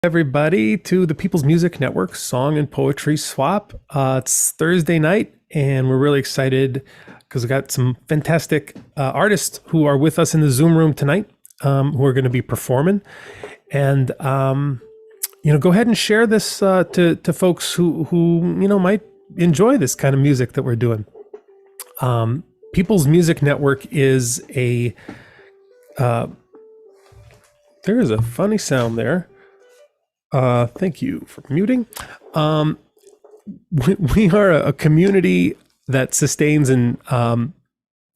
Everybody to the People's Music Network Song and Poetry Swap. It's Thursday night, and we're really excited because we got some fantastic artists who are with us in the Zoom room tonight, who are going to be performing. And go ahead and share this to folks who might enjoy this kind of music that we're doing. People's Music Network is a there is a funny sound there. Thank you for muting. We are a community that sustains and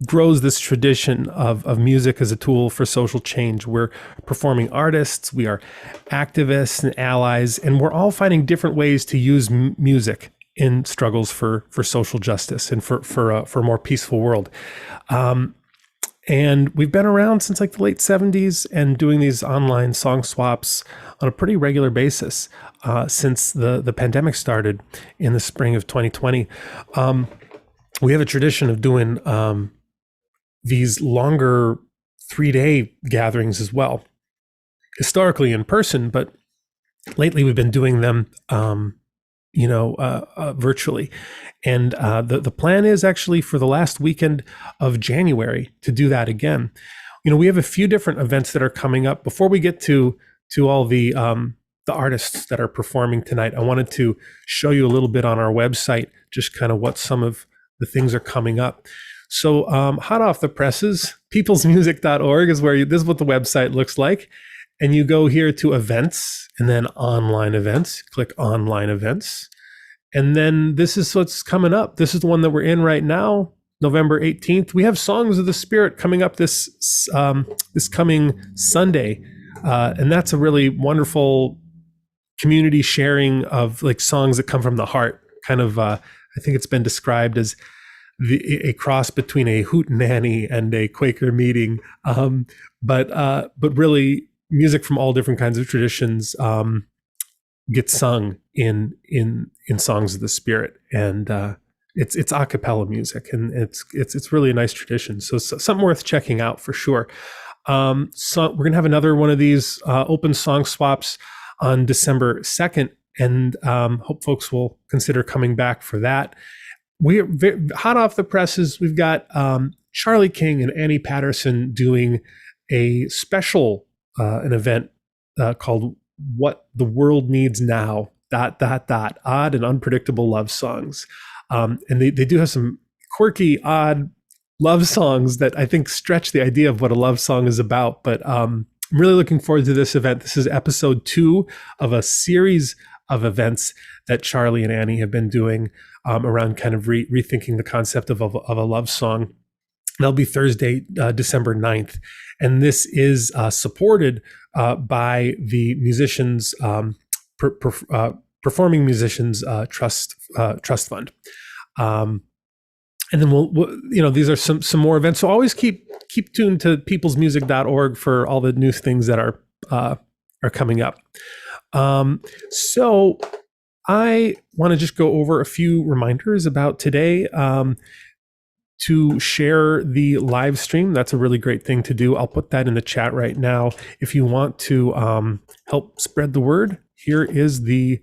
grows this tradition of music as a tool for social change. We're performing artists, we are activists and allies, and we're all finding different ways to use music in struggles for social justice and for a more peaceful world. And we've been around since like the late 70s and doing these online song swaps on a pretty regular basis since the pandemic started in the spring of 2020. We have a tradition of doing these longer 3-day gatherings as well, historically in person, but lately we've been doing them virtually. And the plan is actually for the last weekend of January to do that again. We have a few different events that are coming up. Before we get to all the artists that are performing tonight, I wanted to show you a little bit on our website, just kind of what some of the things are coming up. So hot off the presses, peoplesmusic.org is where this is what the website looks like. And you go here to events and then online events, click online events. And then this is what's coming up. This is the one that we're in right now, November 18th. We have Songs of the Spirit coming up this coming Sunday. And that's a really wonderful community sharing of like songs that come from the heart. Kind of, I think it's been described as a cross between a hootenanny and a Quaker meeting. But really, music from all different kinds of traditions gets sung in Songs of the Spirit, and it's a cappella music, and it's really a nice tradition. So something worth checking out for sure. So we're gonna have another one of these open song swaps on December 2nd, and hope folks will consider coming back for that. We're hot off the presses. We've got Charlie King and Annie Patterson doing a special an event called What the World Needs Now, ... odd and unpredictable love songs. And they do have some quirky, odd love songs that I think stretch the idea of what a love song is about. But I'm really looking forward to this event. This is episode 2 of a series of events that Charlie and Annie have been doing around kind of rethinking the concept of a love song. That'll be Thursday, December 9th. And this is supported by the musicians, Performing Musicians Trust Fund. And then we'll these are some more events. So always keep tuned to peoplesmusic.org for all the new things that are coming up. So I want to just go over a few reminders about today. To share the live stream. That's a really great thing to do. I'll put that in the chat right now. If you want to help spread the word, here is the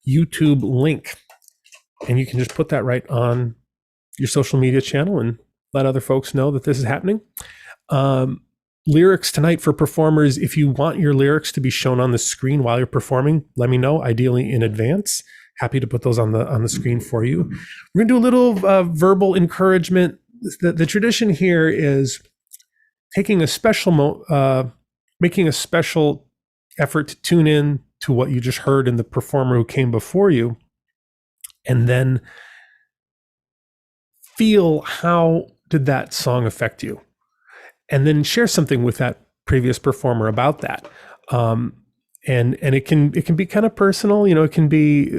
YouTube link. And you can just put that right on your social media channel and let other folks know that this is happening. Lyrics tonight for performers. If you want your lyrics to be shown on the screen while you're performing, let me know, ideally in advance. Happy to put those on the screen for you. We're gonna do a little verbal encouragement. The tradition here is taking making a special effort to tune in to what you just heard in the performer who came before you, and then feel how did that song affect you, and then share something with that previous performer about that. And it can be kind of personal, it can be,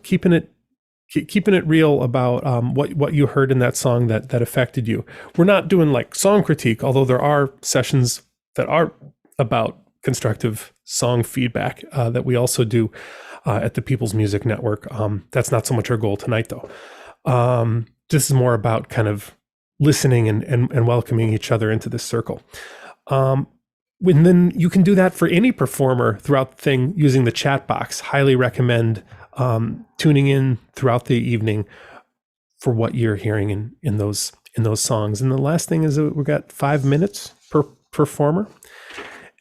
keeping it real about what you heard in that song that affected you. We're not doing like song critique, although there are sessions that are about constructive song feedback that we also do at the People's Music Network. That's not so much our goal tonight, though. This is more about kind of listening and welcoming each other into this circle. when then you can do that for any performer throughout the thing using the chat box. Highly recommend tuning in throughout the evening for what you're hearing in those songs. And the last thing is that we've got 5 minutes per performer.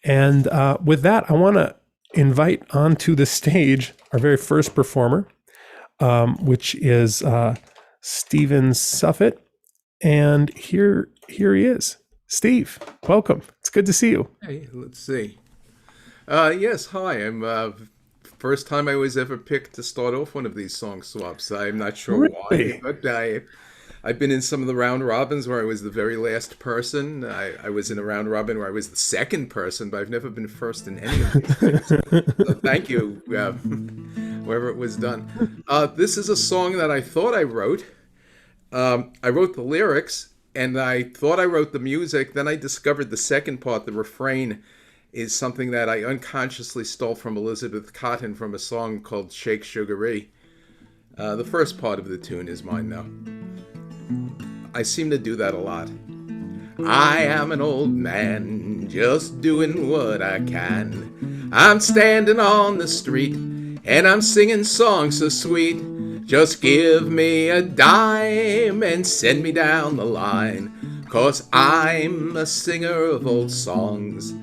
And with that, I want to invite onto the stage our very first performer, which is Stephen Suffe. And here he is. Steve, welcome. It's good to see you. Hey, let's see. Yes, hi. I'm first time I was ever picked to start off one of these song swaps. I'm not sure Really? why, but I've been in some of the round robins where I was the very last person. I was in a round robin where I was the second person, but I've never been first in any of these things. So thank you, wherever it was done. This is a song that I thought I wrote. I wrote the lyrics, and I thought I wrote the music. Then I discovered the second part, the refrain, is something that I unconsciously stole from Elizabeth Cotten from a song called Shake Sugaree. The first part of the tune is mine now. I seem to do that a lot. I am an old man, just doing what I can. I'm standing on the street, and I'm singing songs so sweet. Just give me a dime and send me down the line, 'cause I'm a singer of old songs.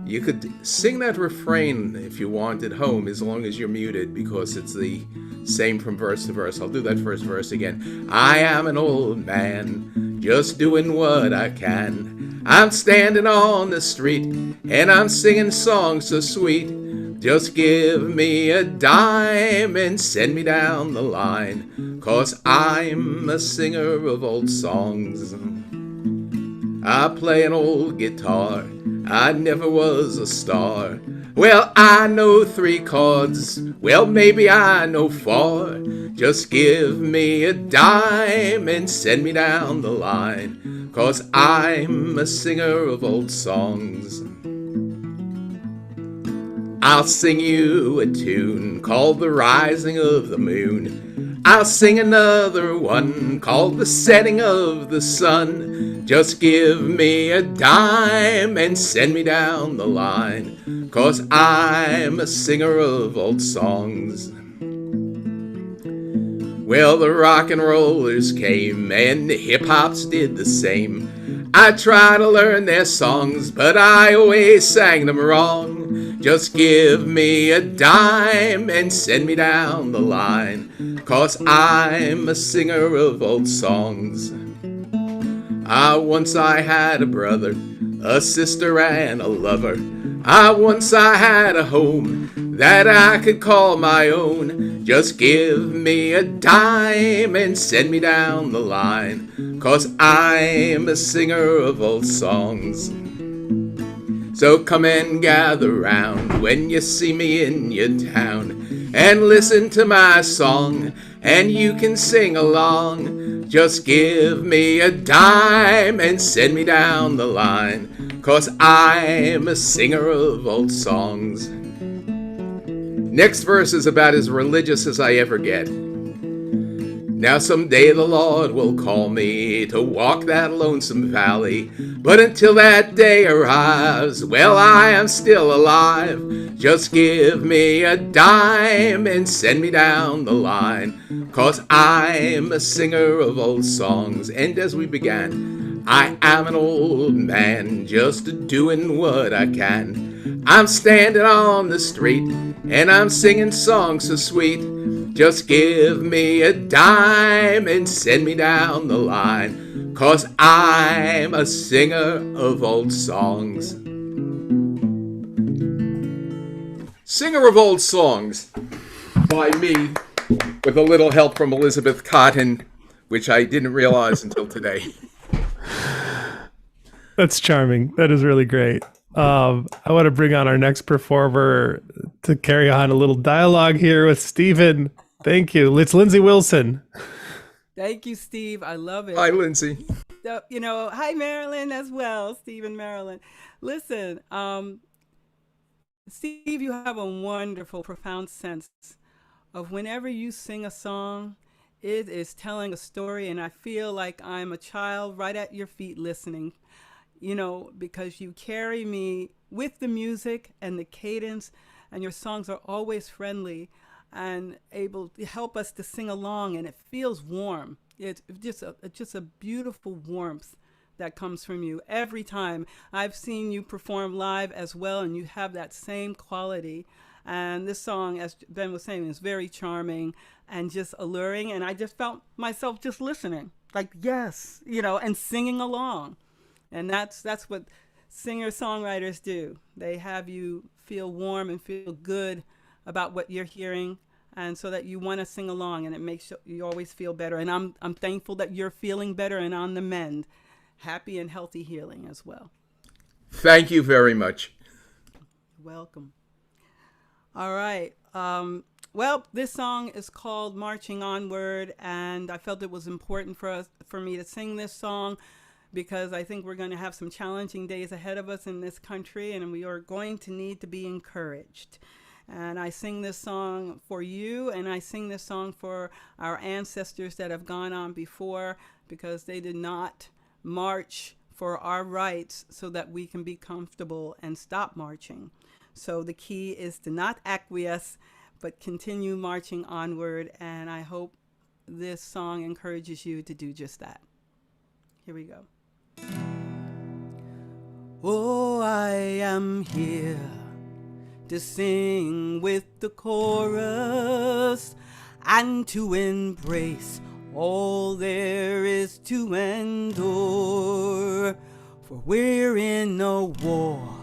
You could sing that refrain if you want at home, as long as you're muted, because it's the same from verse to verse. I'll do that first verse again. I am an old man, just doing what I can. I'm standing on the street, and I'm singing songs so sweet. Just give me a dime and send me down the line, 'cause I'm a singer of old songs. I play an old guitar, I never was a star. Well, I know 3 chords, well, maybe I know 4. Just give me a dime and send me down the line, 'cause I'm a singer of old songs. I'll sing you a tune called The Rising of the Moon. I'll sing another one called The Setting of the Sun. Just give me a dime and send me down the line, 'cause I'm a singer of old songs. Well, the rock and rollers came and the hip-hops did the same. I tried to learn their songs, but I always sang them wrong. Just give me a dime and send me down the line, 'cause I'm a singer of old songs. Once I had a brother, a sister and a lover. Once I had a home that I could call my own. Just give me a dime and send me down the line, 'cause I'm a singer of old songs. So come and gather round when you see me in your town, and listen to my song, and you can sing along. Just give me a dime and send me down the line, 'cause I'm a singer of old songs. Next verse is about as religious as I ever get. Now someday the Lord will call me to walk that lonesome valley, but until that day arrives, well, I am still alive. Just give me a dime and send me down the line, 'cause I'm a singer of old songs. And as we began, I am an old man, just doing what I can. I'm standing on the street, and I'm singing songs so sweet. Just give me a dime and send me down the line, 'cause I'm a singer of old songs. Singer of Old Songs by me, with a little help from Elizabeth Cotten, which I didn't realize until today. That's charming. That is really great. I want to bring on our next performer to carry on a little dialogue here with Stephen. Thank you. It's Lindsey Wilson. Thank you, Steve. I love it. Hi, Lindsey. Hi, Marilyn as well. Steve and Marilyn. Listen, Steve, you have a wonderful, profound sense of whenever you sing a song, it is telling a story, and I feel like I'm a child right at your feet listening. because you carry me with the music and the cadence, and your songs are always friendly and able to help us to sing along, and it feels warm. It's just a beautiful warmth that comes from you every time. I've seen you perform live as well, and you have that same quality. And this song, as Ben was saying, is very charming and just alluring. And I just felt myself just listening, like, yes, and singing along. And that's what singer-songwriters do. They have you feel warm and feel good about what you're hearing, and so that you want to sing along, and it makes you always feel better. And I'm thankful that you're feeling better and on the mend. Happy and healthy healing as well. Thank you very much. Welcome. All right. Well, this song is called Marching Onward, and I felt it was important for me to sing this song because I think we're going to have some challenging days ahead of us in this country, and we are going to need to be encouraged. And I sing this song for you, and I sing this song for our ancestors that have gone on before, because they did not march for our rights so that we can be comfortable and stop marching. So the key is to not acquiesce, but continue marching onward. And I hope this song encourages you to do just that. Here we go. Oh, I am here to sing with the chorus and to embrace all there is to endure. For we're in a war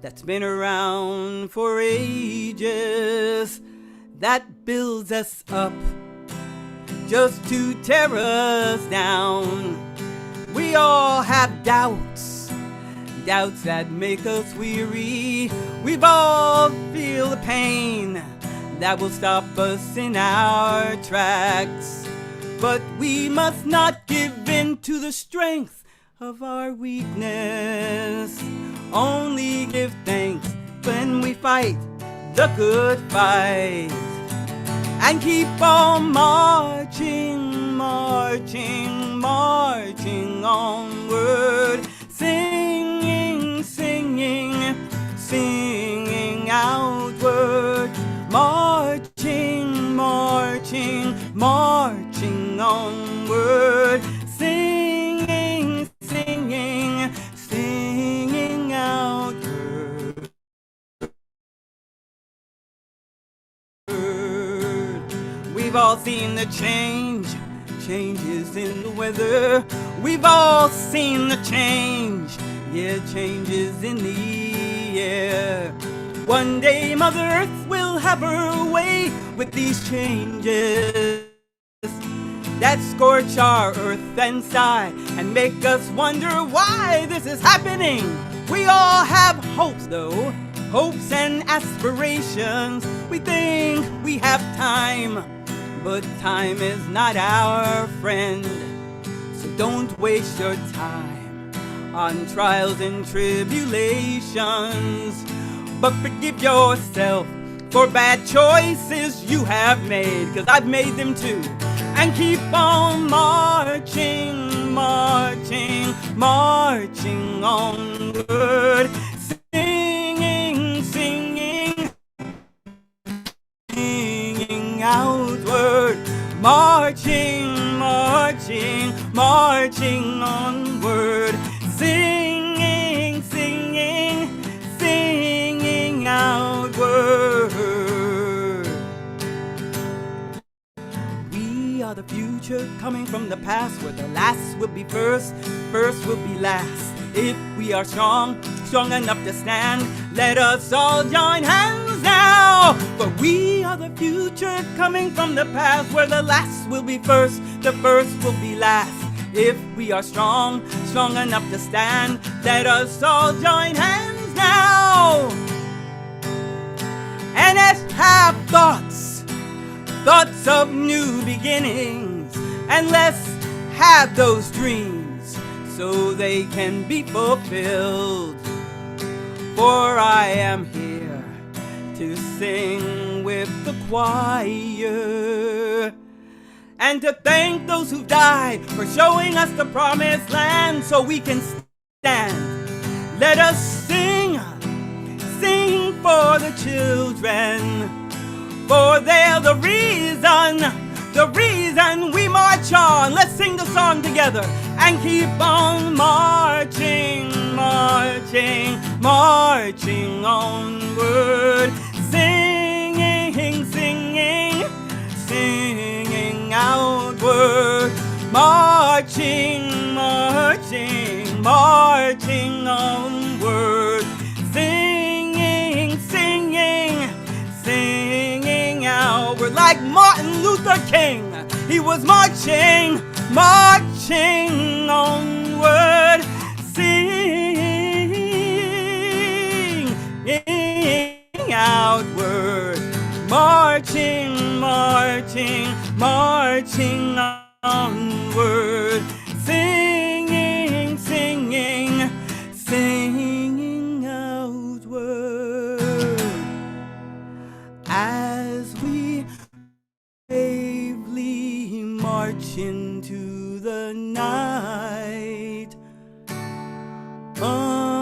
that's been around for ages, that builds us up just to tear us down. We all have doubts that make us weary. We've all feel the pain that will stop us in our tracks. But we must not give in to the strength of our weakness. Only give thanks when we fight the good fight, and keep on marching, marching, marching onward, singing, singing, singing outward, marching, marching, marching onward, singing, singing, singing outward. We've all seen the changes in the weather. We've all seen the changes in the air. One day Mother Earth will have her way with these changes that scorch our earth and sky and make us wonder why this is happening. We all have hopes though, hopes and aspirations. We think we have time, but time is not our friend. So don't waste your time on trials and tribulations, but forgive yourself for bad choices you have made, 'cause I've made them too. And keep on marching, marching, marching onward, singing, singing, singing outward, marching, marching, marching onward, singing, singing, singing outward. We are the future coming from the past, where the last will be first, first will be last. If we are strong, strong enough to stand, let us all join hands now. For we are the future coming from the past, where the last will be first, the first will be last. If we are strong, strong enough to stand, let us all join hands now. And let's have thoughts of new beginnings, and let's have those dreams so they can be fulfilled. For I am here to sing with the choir, and to thank those who died for showing us the promised land, so we can stand. Let us sing, sing for the children, for they're the reason we march on. Let's sing the song together and keep on marching, marching, marching onward. Singing, singing, singing outward. Marching, marching, marching onward. Singing, singing, singing outward. Like Martin Luther King, he was marching, marching onward. Singing outward. Marching, marching, marching onward. Singing, singing, singing outward. As we bravely march into the night, unknown.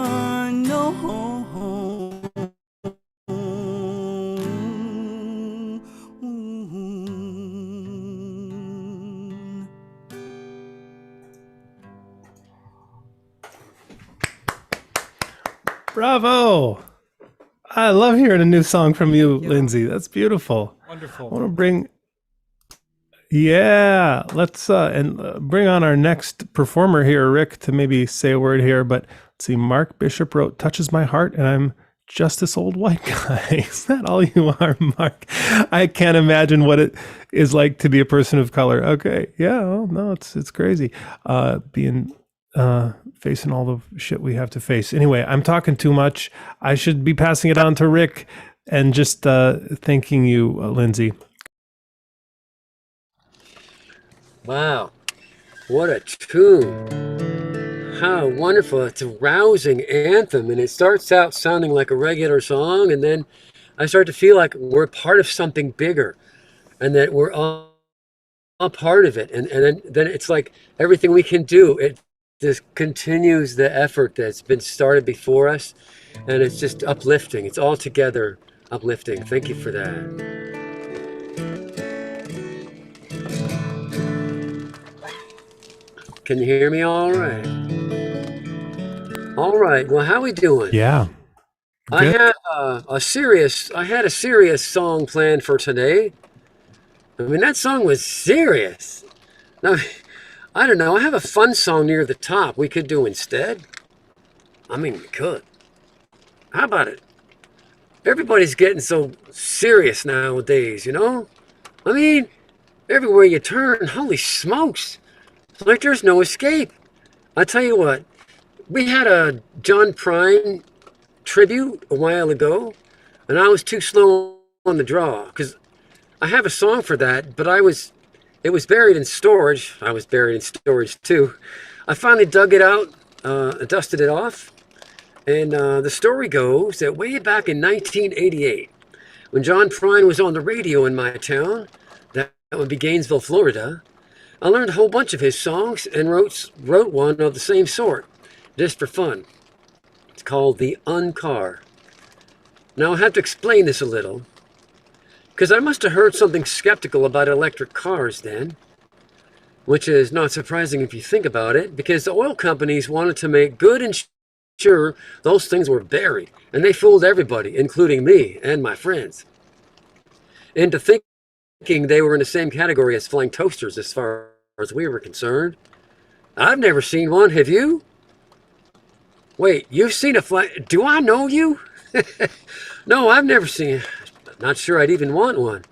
Bravo. I love hearing a new song from you, Lindsey. That's beautiful. Wonderful. I want to bring, let's bring on our next performer here, Rick, to maybe say a word here. But let's see, Mark Bishop wrote, "Touches my heart, and I'm just this old white guy." Is that all you are, Mark? I can't imagine what it is like to be a person of color. Okay, yeah, well, no, it's crazy being facing all the shit we have to face. Anyway, I'm talking too much. I should be passing it on to Rick and just thanking you, Lindsey. Wow, what a tune. How wonderful. It's a rousing anthem, and it starts out sounding like a regular song, and then I start to feel like we're part of something bigger, and that we're all part of it. And then it's like everything we can do, it just continues the effort that's been started before us, and it's just uplifting. It's all together uplifting. Thank you for that. Can you hear me all right? All right. Well, how we doing? Yeah. I had a serious song planned for today. I mean, that song was serious. Now, I don't know. I have a fun song near the top we could do instead. I mean, we could. How about it? Everybody's getting so serious nowadays, you know? I mean, everywhere you turn, holy smokes. It's like there's no escape. I tell you what, we had a John Prine tribute a while ago, and I was too slow on the draw because I have a song for that, but it was buried in storage. I was buried in storage too. I finally dug it out, dusted it off, and the story goes that way back in 1988, when John Prine was on the radio in my town, that would be Gainesville, Florida, I learned a whole bunch of his songs and wrote one of the same sort, just for fun. It's called The Uncar. Now I have to explain this a little, because I must have heard something skeptical about electric cars then, which is not surprising if you think about it, because the oil companies wanted to make good and sure those things were buried, and they fooled everybody, including me and my friends, into thinking they were in the same category as flying toasters as far as we were concerned. I've never seen one, have you? Wait, you've seen a flying... Do I know you? No, I've never seen... Not sure I'd even want one.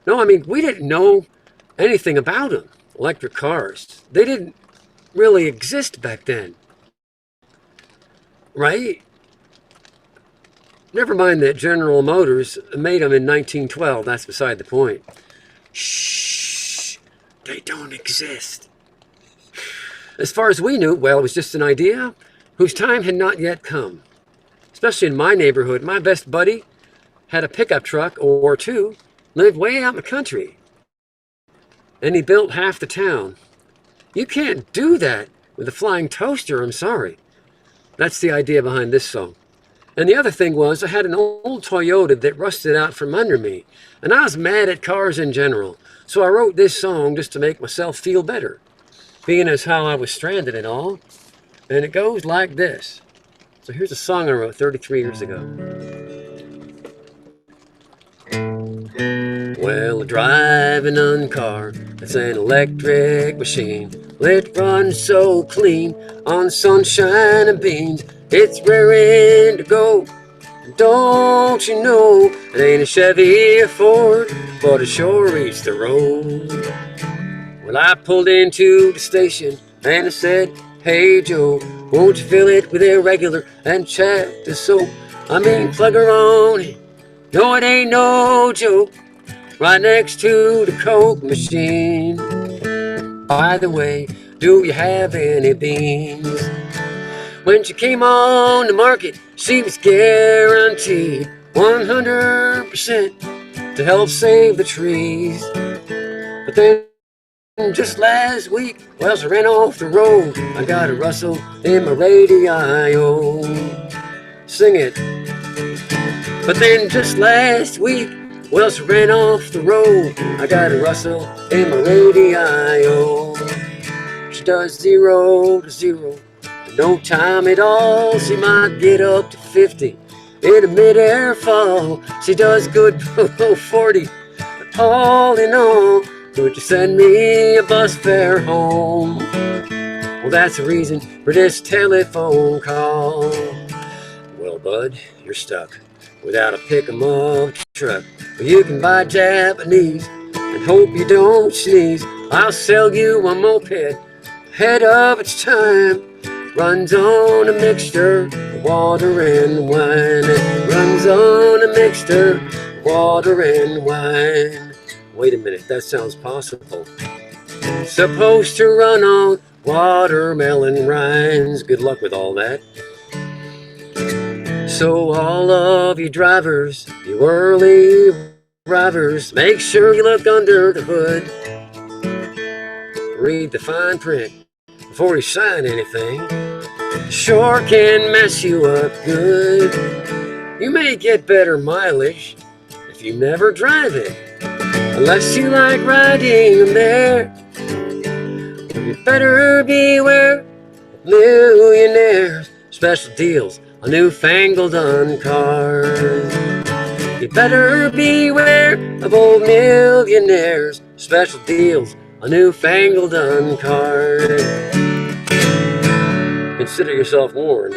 No, I mean, we didn't know anything about them, electric cars. They didn't really exist back then. Right? Never mind that General Motors made them in 1912. That's beside the point. Shh. They don't exist. As far as we knew, well, it was just an idea whose time had not yet come. Especially in my neighborhood, my best buddy had a pickup truck or two, lived way out in the country, and he built half the town. You can't do that with a flying toaster, I'm sorry. That's the idea behind this song. And the other thing was I had an old Toyota that rusted out from under me, and I was mad at cars in general. So I wrote this song just to make myself feel better, being as how I was stranded and all. And it goes like this. So here's a song I wrote 33 years ago. Well, I drive an car, it's an electric machine. It runs so clean on sunshine and beans. It's raring to go. Don't you know it ain't a Chevy or Ford, but it sure reached the road. Well, I pulled into the station and I said, hey Joe, won't you fill it with air regular and chat the soap? I mean, plug her on it. No, it ain't no joke. Right next to the Coke machine. By the way, do you have any beans? When she came on the market, she was guaranteed 100% to help save the trees. But then just last week, well, she ran off the road. I got a rustle in my radio. Sing it. But then just last week, well, she ran off the road. I got a rustle in my radio. She does 0 to 0 in no time at all. She might get up to 50 in a mid-air fall. She does good below 40. But all in all, would you send me a bus fare home? Well, that's the reason for this telephone call. Well, bud, you're stuck without a pick-em-up truck. Well, you can buy Japanese and hope you don't sneeze. I'll sell you a moped ahead of its time. Runs on a mixture of water and wine. It runs on a mixture of water and wine. Wait a minute, that sounds possible. Supposed to run on watermelon rinds. Good luck with all that. So all of you drivers, you early arrivers, make sure you look under the hood. Read the fine print before you sign anything. Sure can mess you up good. You may get better mileage if you never drive it, unless you like riding them there. You better beware of millionaires. Special deals on newfangled cars. You better beware of old millionaires. Special deals on newfangled cars. Consider yourself warned.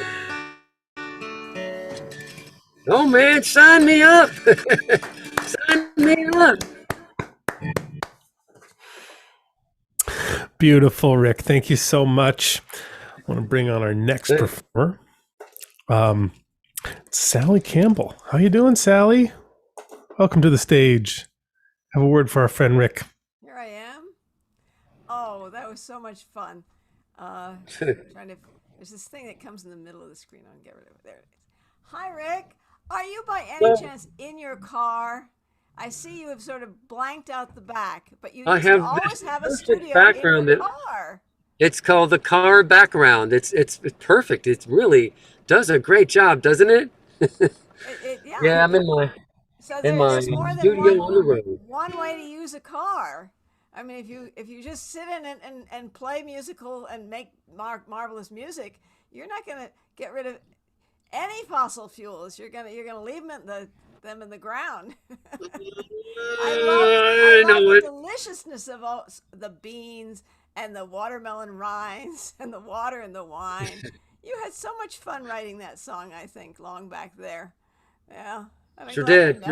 Oh man, sign me up. Sign me up. Beautiful, Rick. Thank you so much. I want to bring on our next performer. Sally Campbell. How you doing, Sally? Welcome to the stage. Have a word for our friend Rick. Here I am. Oh, that was so much fun. There's this thing that comes in the middle of the screen. I'll get rid of it. There it is. Hi, Rick. Are you by any chance in your car? I see you have sort of blanked out the back, but you always have a studio background in your car. It's called the car background. It's perfect. It really does a great job, doesn't it? Yeah, I'm in my there's more than studio on the road. one way to use a car. I mean, if you just sit in it and play musical and make marvelous music, you're not going to get rid of any fossil fuels. You're gonna leave them in the ground. I love the deliciousness of all the beans and the watermelon rinds and the water and the wine. You had so much fun writing that song, I think, long back there. Yeah. Sure did.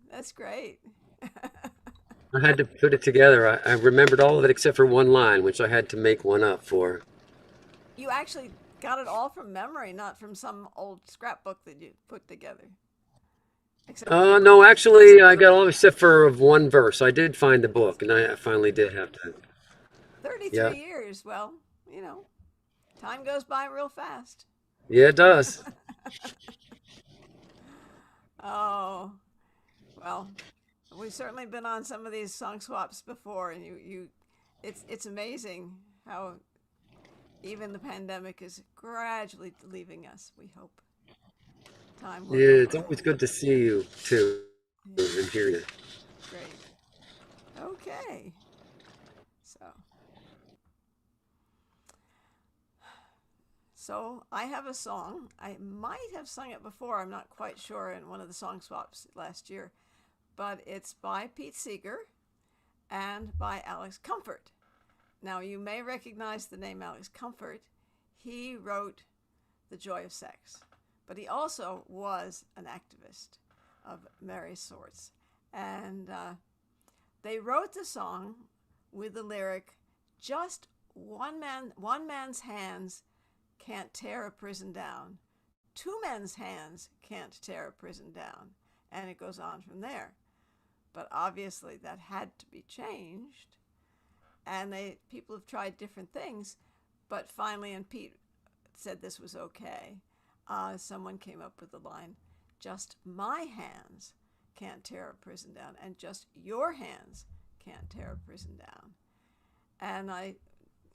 That's great. I had to put it together. I remembered all of it except for one line, which I had to make one up for. You actually got it all from memory, not from some old scrapbook that you put together. No, actually, I got all except for one verse. I did find the book, and I finally did have to. 33 years. Well, time goes by real fast. Yeah, it does. Oh, well, we've certainly been on some of these song swaps before, and it's amazing how even the pandemic is gradually leaving us, we hope. Time will Yeah, go it's by. always good to see you too and hear you. Great. Okay. So I have a song. I might have sung it before. I'm not quite sure in one of the song swaps last year, but it's by Pete Seeger and by Alex Comfort. Now you may recognize the name Alex Comfort. He wrote The Joy of Sex, but he also was an activist of various sorts. And they wrote the song with the lyric, just one man's hands can't tear a prison down. Two men's hands can't tear a prison down. And it goes on from there. But obviously that had to be changed. And people have tried different things, but finally, and Pete said this was okay, someone came up with the line, just my hands can't tear a prison down, and just your hands can't tear a prison down. And I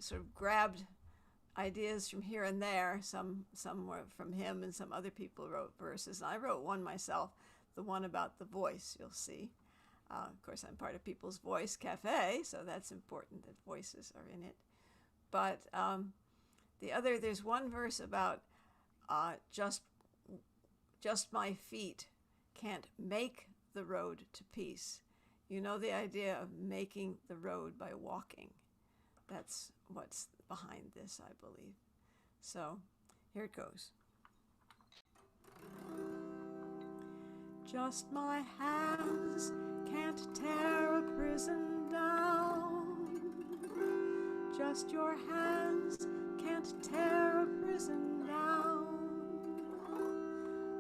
sort of grabbed ideas from here and there. Some were from him, and some other people wrote verses. And I wrote one myself, the one about the voice, you'll see. Of course, I'm part of People's Voice Cafe, so that's important that voices are in it. But there's one verse about just my feet can't make the road to peace. You know the idea of making the road by walking. That's what's behind this, I believe. So here it goes. Just my hands can't tear a prison down. Just your hands can't tear a prison down.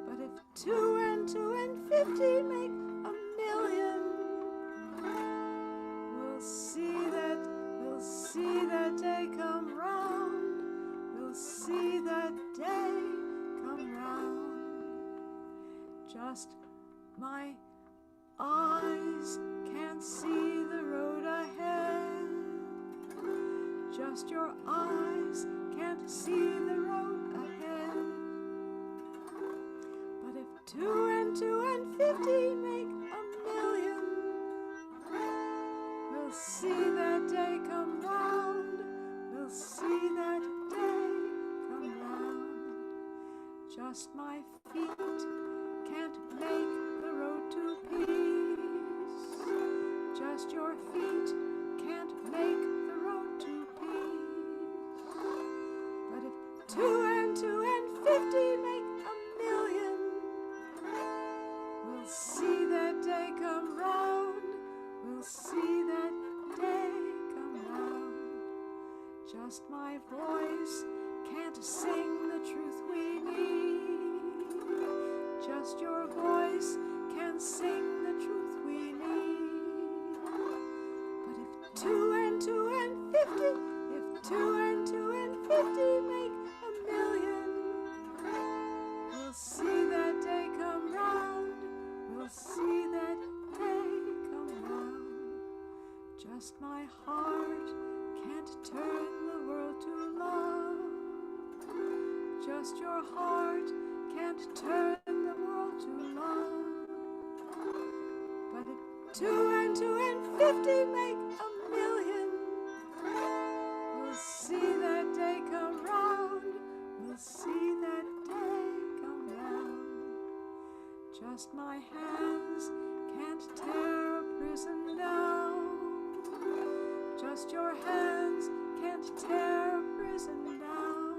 But if 2 and 2 and 50 make a million, we'll see that day come round. We'll see that day come round. Just my eyes can't see the road ahead. Just your eyes can't see the road ahead. But if 2 and 2 and 50 make a million, we'll see that day come round. We'll see that day come round. Just my feet can't make the road to peace. Just your feet can't make the road to peace. But if 2 and 2 and 50 make a million, we'll see that day come round. We'll see that day come round. Just my voice can't sing the truth we need. Just your voice can sing the truth we need. But if 2 and 2 and 50, if 2 and 2 and 50 make a million, we'll see that day come round. We'll see that day come round. Just my heart can't turn the world to love. Just your heart can't turn the world to love. But if 2 and 2 and 50 make a million, we'll see that day come round. We'll see that day come round. Just my hands can't tear a prison down. Just your hands can't tear a prison down.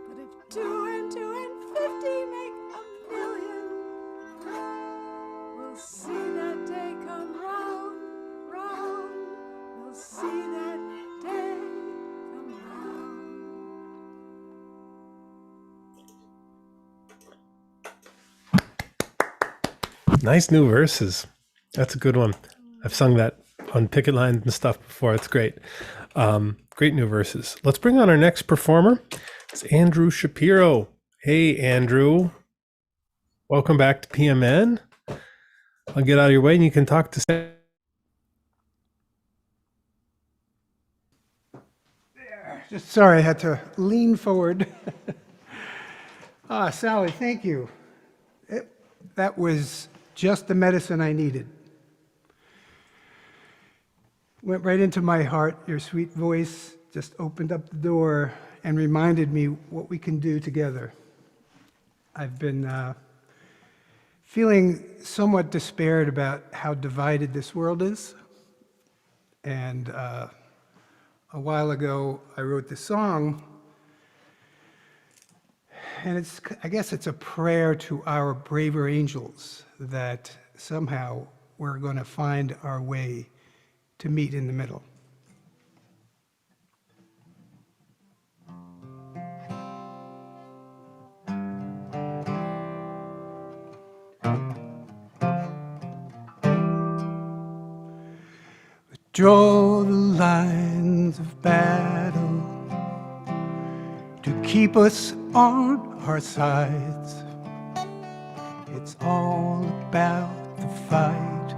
But if 2 and 2 and 50 make a million, we'll see that day come round, round. We'll see that day come round. Nice new verses. That's a good one. I've sung that on picket lines and stuff before. It's great. Great new verses. Let's bring on our next performer. It's Andrew Shapiro. Hey, Andrew. Welcome back to PMN. I'll get out of your way and you can talk to Sam. Sorry, I had to lean forward. Sally, thank you. That was just the medicine I needed. Went right into my heart. Your sweet voice just opened up the door and reminded me what we can do together. I've been feeling somewhat despaired about how divided this world is. And a while ago, I wrote this song, and I guess it's a prayer to our braver angels that somehow we're going to find our way to meet in the middle. Draw the lines of battle to keep us on our sides. It's all about the fight.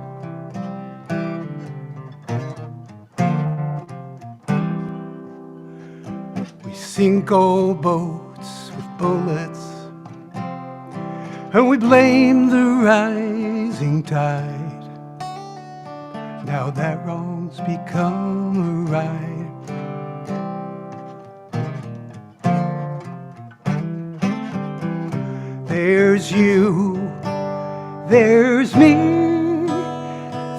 We sink old boats with bullets, and we blame the rising tide. Now that wrong's become a right. There's you, there's me,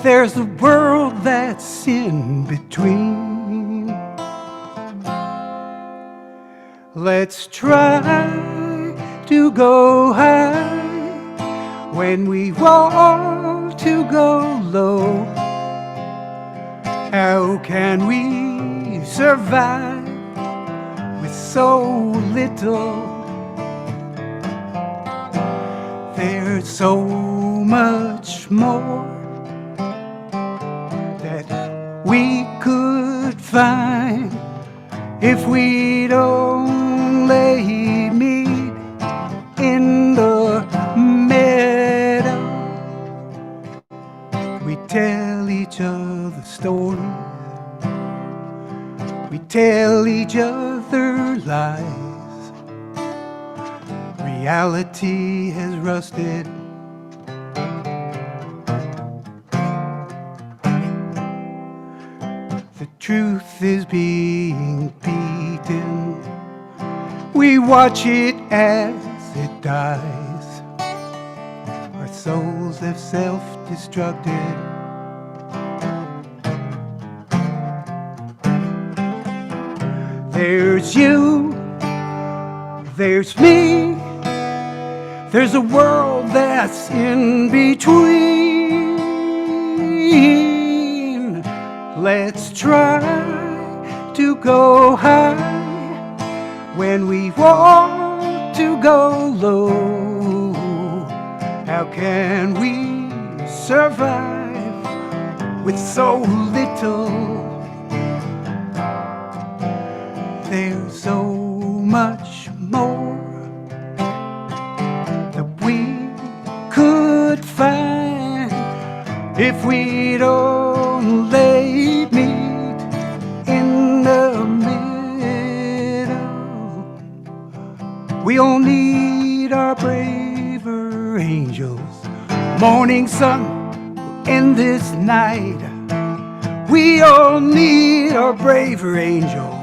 there's the world that's in between. Let's try to go high when we want to go low. How can we survive with so little? There's so much more that we could find if we'd only meet in the middle. We tell each other stories, we tell each other lies. Reality has rusted. The truth is being beaten. We watch it as it dies. Our souls have self-destructed. There's you, there's me, there's a world that's in between. Let's try to go high when we want to go low. How can we survive with so little? There's so much more that we could find if we'd only meet in the middle. We all need our braver angels. Morning sun will end this night. We all need our braver angels.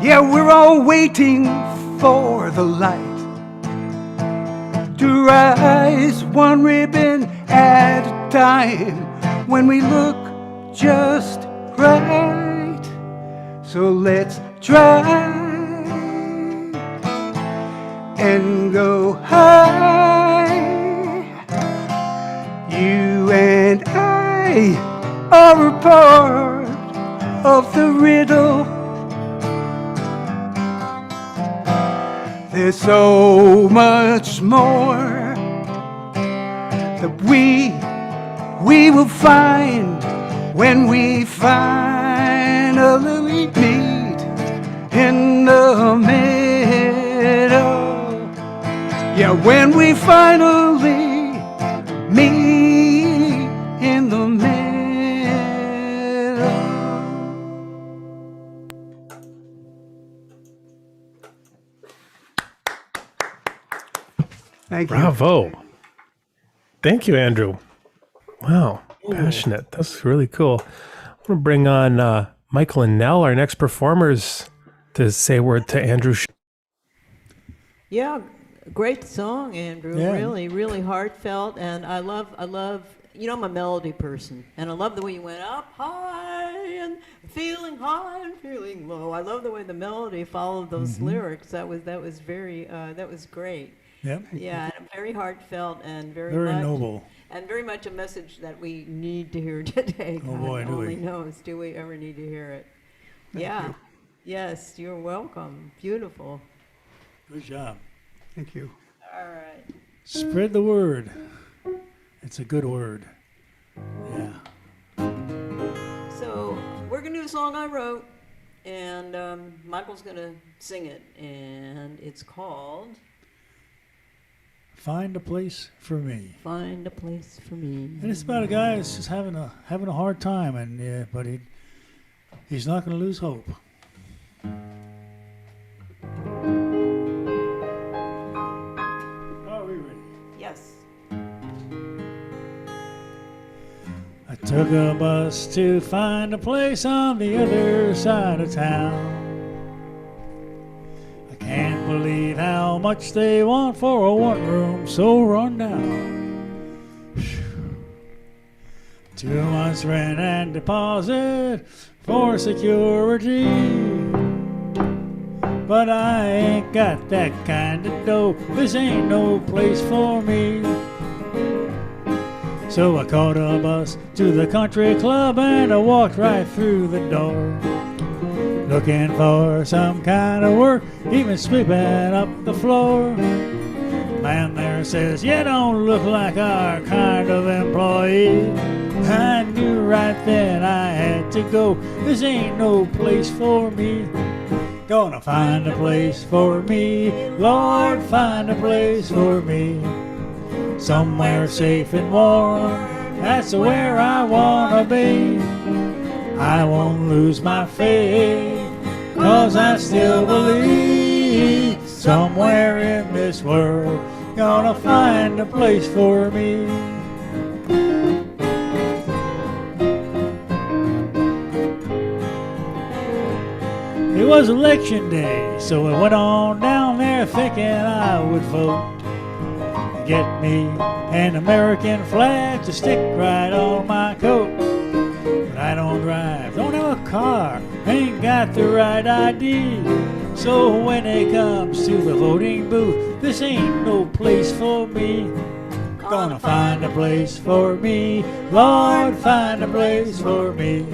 Yeah, we're all waiting for the light to rise one ribbon at a time when we look just right. So let's try and go high. You and I are a part of the riddle. There's so much more that we will find when we finally meet in the middle. Yeah, when we finally meet in the middle. Thank you. Bravo. Thank you, Andrew. Wow. Passionate. That's really cool. I'm going to bring on Michael and Nell, our next performers, to say a word to Andrew. Yeah, great song, Andrew. Yeah. Really, really heartfelt, and I love. You know, I'm a melody person, and I love the way you went up high and feeling high and feeling low. I love the way the melody followed those lyrics. That was very that was great. Yep. Yeah, and very heartfelt and very Very much, noble. and very much a message that we need to hear today. Oh, God boy, do only we. knows, do we ever need to hear it? Yeah. Yes, you're welcome. Beautiful. Good job. Thank you. All right. Spread the word. It's a good word. Yeah. So we're gonna do a song I wrote, and Michael's gonna sing it, and it's called Find a place for me. "Find a Place for Me." And it's about a guy that's just having a hard time, and but he's not going to lose hope. Are we ready? Yes. I took a bus to find a place on the other side of town. I can't believe how much they want for a one-room so run down. 2 months rent and deposit for security. But I ain't got that kind of dough. This ain't no place for me. So I caught a bus to the country club and I walked right through the door, looking for some kind of work, even sweeping up the floor. Man there says, "You don't look like our kind of employee." I knew right then I had to go. This ain't no place for me. Gonna find a place for me, Lord, find a place for me. Somewhere safe and warm, that's where I wanna be. I won't lose my faith, 'cause I still believe somewhere in this world, gonna find a place for me. It was election day, so I went on down there thinking I would vote. Get me an American flag to stick right on my coat. But I don't drive, don't have a car, ain't got the right ID. So when it comes to the voting booth, this ain't no place for me. Gonna find a place for me, Lord, find a place for me.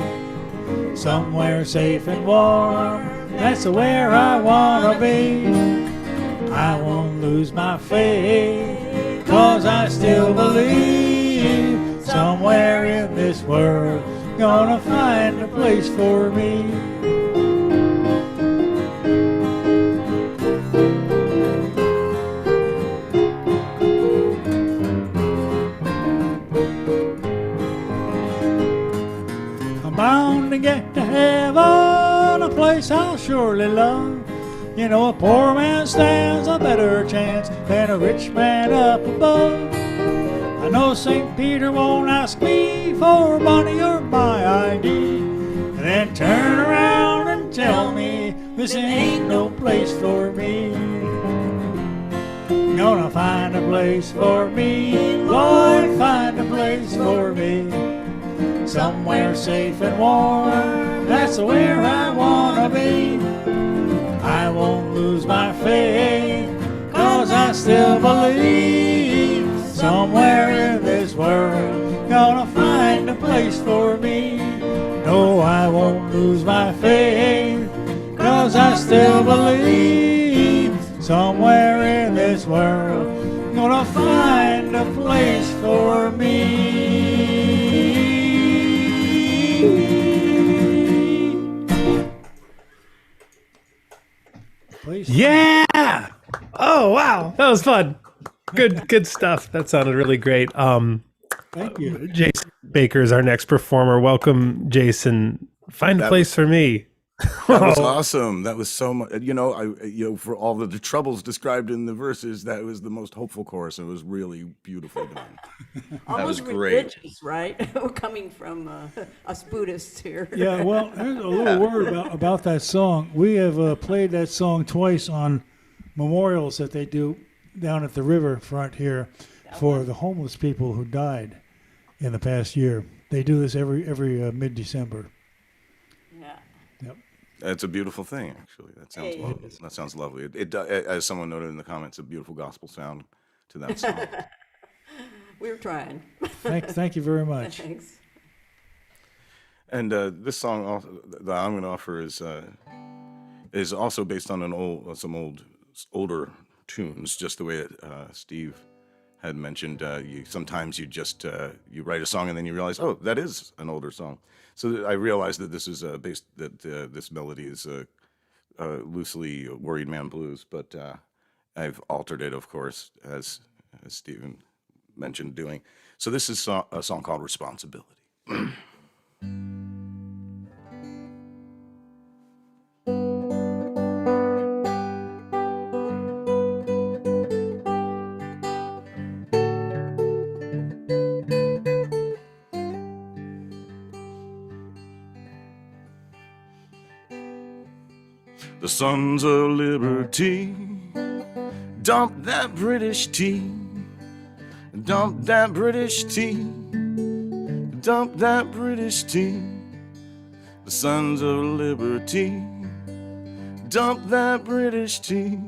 Somewhere safe and warm, that's where I wanna be. I won't lose my faith, 'cause I still believe somewhere in this world, gonna find a place for me. I'm bound to get to heaven, a place I'll surely love. You know, a poor man stands a better chance than a rich man up above. I know St. Peter won't ask me for money or my ID, and then turn around and tell me this ain't no place for me. Gonna find a place for me, Lord, find a place for me. Somewhere safe and warm, that's where I wanna be. I won't lose my faith, 'cause I still believe somewhere in this world, gonna find a place for me. No, I won't lose my faith, 'cause I still believe somewhere in this world, gonna find a place for me. Yeah. Oh, wow. That was fun. Good stuff. That sounded really great. Thank you. Jason Baker is our next performer. Welcome, Jason. Find a place for me. That was awesome. That was so much. For all the troubles described in the verses, that was the most hopeful chorus. It was really beautifully done. Almost was great. religious, right? We're coming from us Buddhists here. Yeah, well, here's a little word about that song. We have played that song twice on memorials that they do down at the riverfront here for the homeless people who died in the past year. They do this every mid-December. Yeah. Yep. It's a beautiful thing, actually. That sounds lovely. That sounds lovely. It as someone noted in the comments, a beautiful gospel sound to that song. We were trying. Thank you very much. Thanks. And this song that I'm going to offer is also based on some older tunes, just the way that Steve had mentioned. Sometimes you just you write a song and then you realize, oh, that is an older song. So I realized that this is this melody is loosely Worried Man Blues, but I've altered it, of course, as Stephen mentioned doing. So this is a song called Responsibility. The Sons of Liberty, dump that British tea, dump that British tea, dump that British tea. The Sons of Liberty, dump that British tea.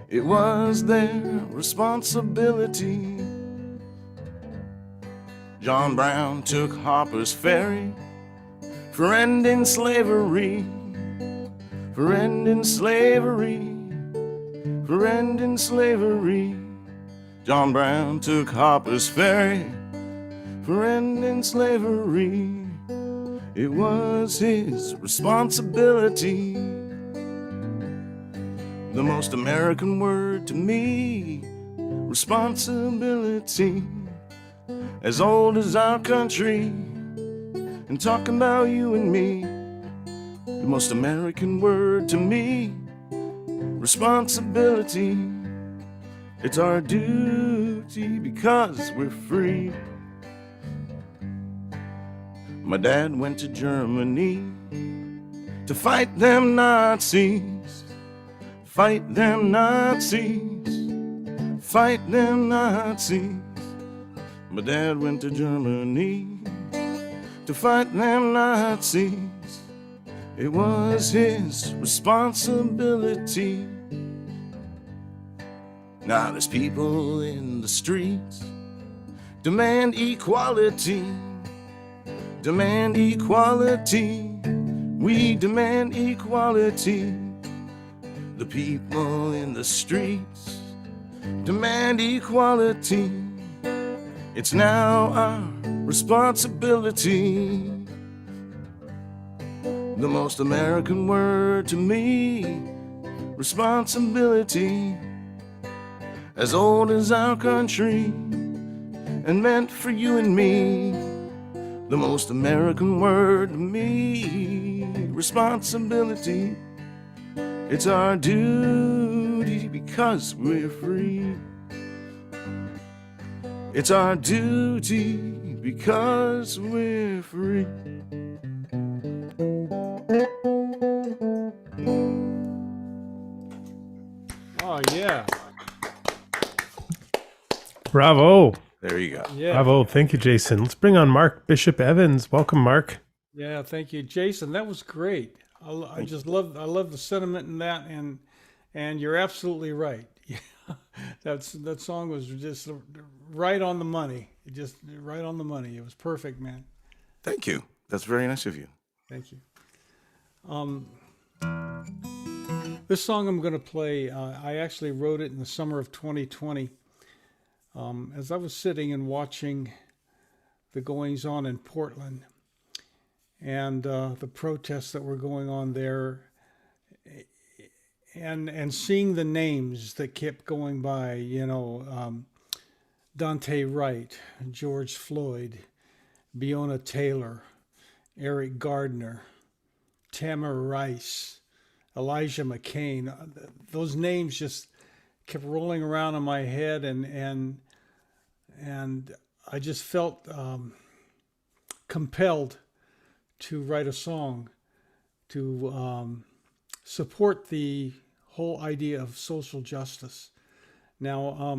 It was their responsibility. John Brown took Harper's Ferry for ending slavery. For ending slavery, for ending slavery. John Brown took Harper's Ferry for ending slavery. It was his responsibility. The most American word to me, responsibility. As old as our country, and talking about you and me. The most American word to me, responsibility. It's our duty because we're free. My dad went to Germany to fight them Nazis, fight them Nazis, fight them Nazis. My dad went to Germany to fight them Nazis. It was his responsibility. Now there's people in the streets demand equality, demand equality. We demand equality. The people in the streets demand equality. It's now our responsibility. The most American word to me, responsibility. As old as our country, and meant for you and me. The most American word to me, responsibility. It's our duty because we're free. It's our duty because we're free. Oh, yeah. Bravo. There you go. Yeah. Bravo. Thank you, Jason. Let's bring on Mark Bishop Evans. Welcome, Mark. Yeah, thank you, Jason. That was great. I love the sentiment in that, and you're absolutely right. That song was just right on the money. Just right on the money. It was perfect, man. Thank you. That's very nice of you. Thank you. This song I'm going to play, I actually wrote it in the summer of 2020. As I was sitting and watching the goings on in Portland and the protests that were going on there, and seeing the names that kept going by, Dante Wright, George Floyd, Breonna Taylor, Eric Gardner, Tamara Rice, Elijah McCain. Those names just kept rolling around in my head, and I just felt compelled to write a song to support the whole idea of social justice. Now,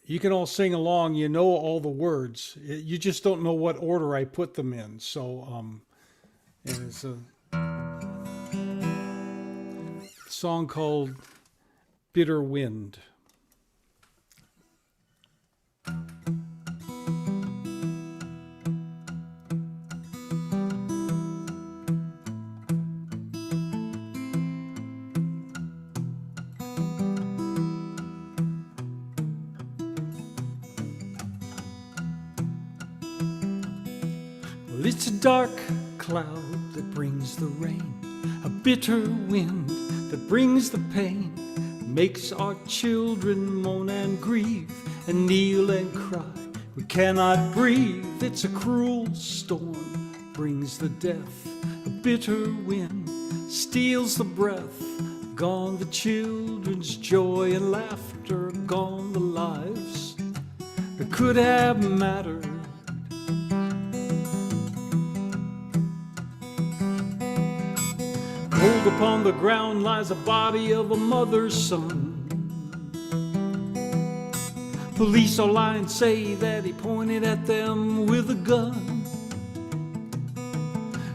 you can all sing along, you know all the words. You just don't know what order I put them in. So it's a song called Bitter Wind. Well, it's a dark cloud that brings the rain, a bitter wind that brings the pain, makes our children moan and grieve and kneel and cry. We cannot breathe, it's a cruel storm, brings the death, a bitter wind steals the breath. Gone the children's joy and laughter, gone the lives that could have mattered. Cold upon the ground lies the body of a mother's son. Police all lie and say that he pointed at them with a gun.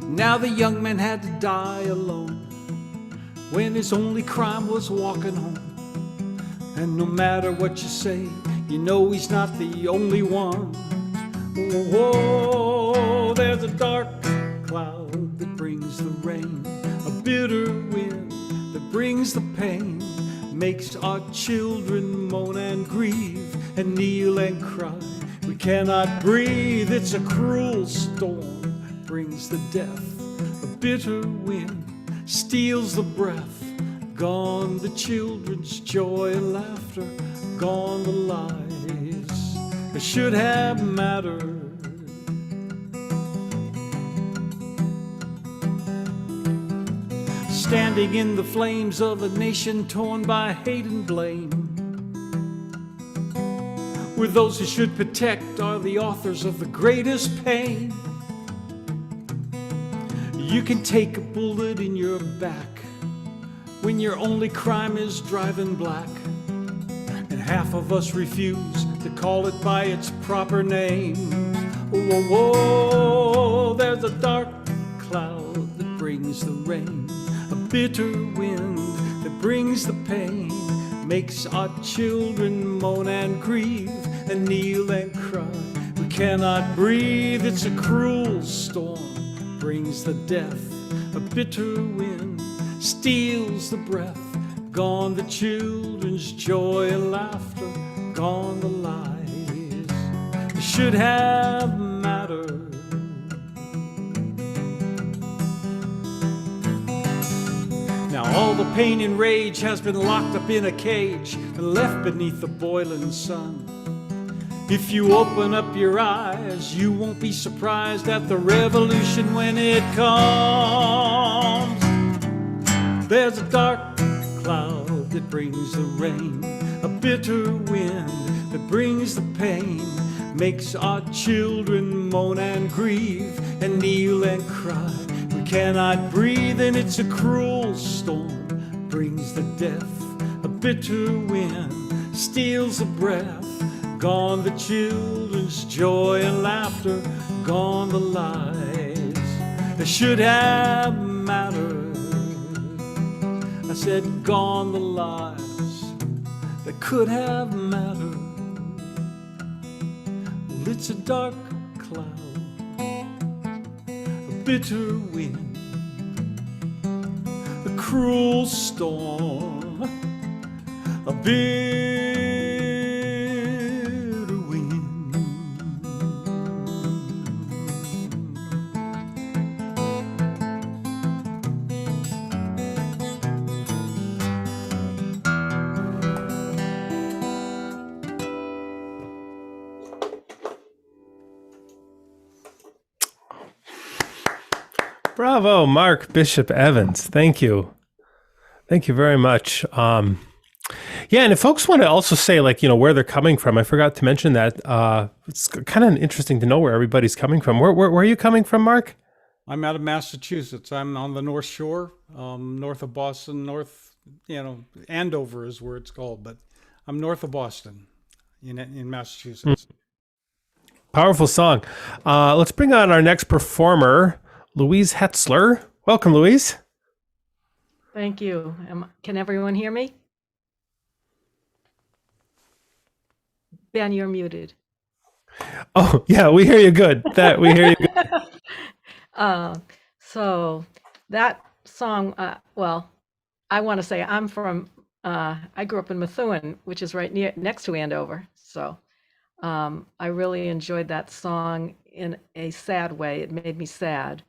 Now the young man had to die alone when his only crime was walking home. And no matter what you say, you know he's not the only one. Oh, there's a dark cloud that brings the rain, a bitter wind that brings the pain, makes our children moan and grieve and kneel and cry. We cannot breathe, it's a cruel storm, brings the death, a bitter wind steals the breath. Gone the children's joy and laughter, gone the lives that should have mattered. Standing in the flames of a nation torn by hate and blame, where those who should protect are the authors of the greatest pain. You can take a bullet in your back when your only crime is driving black, and half of us refuse to call it by its proper name. Oh, oh, oh, there's a dark cloud that brings the rain, a bitter wind that brings the pain, makes our children moan and grieve and kneel and cry. We cannot breathe, it's a cruel storm, brings the death, a bitter wind steals the breath. Gone the children's joy and laughter, gone the lives that should have mattered. Now all the pain and rage has been locked up in a cage and left beneath the boiling sun. If you open up your eyes, you won't be surprised at the revolution when it comes. There's a dark cloud that brings the rain, a bitter wind that brings the pain, makes our children moan and grieve and kneel and cry. We cannot breathe and it's a cruel storm, brings the death, a bitter wind steals the breath. Gone the children's joy and laughter, gone the lives that should have mattered. I said gone the lives that could have mattered. Well, it's a dark cloud, a bitter wind, a cruel storm, a bitter wind. Bravo, Mark Bishop Evans. Thank you. Thank you very much. Yeah, and if folks want to also say, like, where they're coming from, I forgot to mention that. It's kind of interesting to know where everybody's coming from. Where are you coming from, Mark? I'm out of Massachusetts. I'm on the North Shore, north of Boston, Andover is where it's called, but I'm north of Boston in Massachusetts. Powerful song. Let's bring on our next performer, Louise Hetzler. Welcome, Louise. Thank you. Can everyone hear me? Ben, you're muted. Oh, yeah, we hear you good. We hear you good. So that song, well, I want to say I grew up in Methuen, which is right next to Andover. So I really enjoyed that song in a sad way. It made me sad.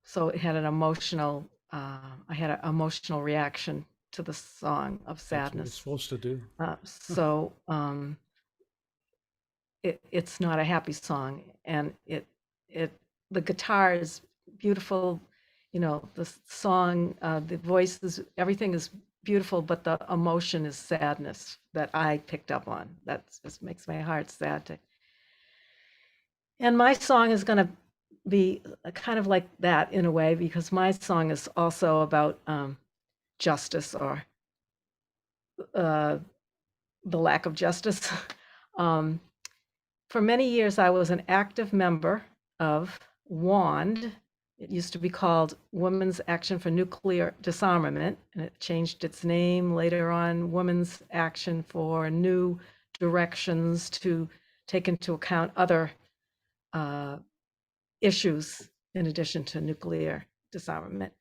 So it had an emotional, I had an emotional reaction to the song of sadness. That's what it's supposed to do. So it's not a happy song, and the guitar is beautiful, the song, the voices, everything is beautiful, but the emotion is sadness that I picked up on. That just makes my heart sad. And my song is going to be kind of like that in a way, because my song is also about justice, or the lack of justice. For many years, I was an active member of WAND. It used to be called Women's Action for Nuclear Disarmament, and it changed its name later on, Women's Action for New Directions, to take into account other issues in addition to nuclear disarmament.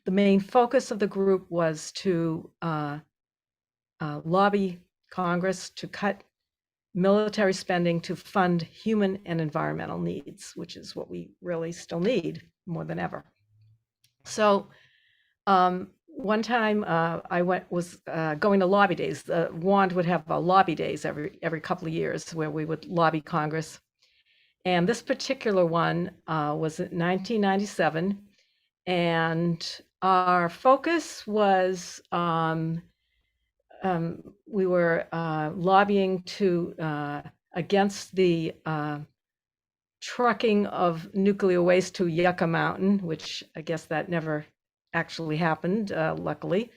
The main focus of the group was to lobby Congress to cut military spending to fund human and environmental needs, which is what we really still need more than ever. So one time I was going to lobby days. WAND would have lobby days every couple of years where we would lobby Congress. And this particular one was in 1997. And our focus was we were lobbying against the trucking of nuclear waste to Yucca Mountain, which I guess that never actually happened, luckily.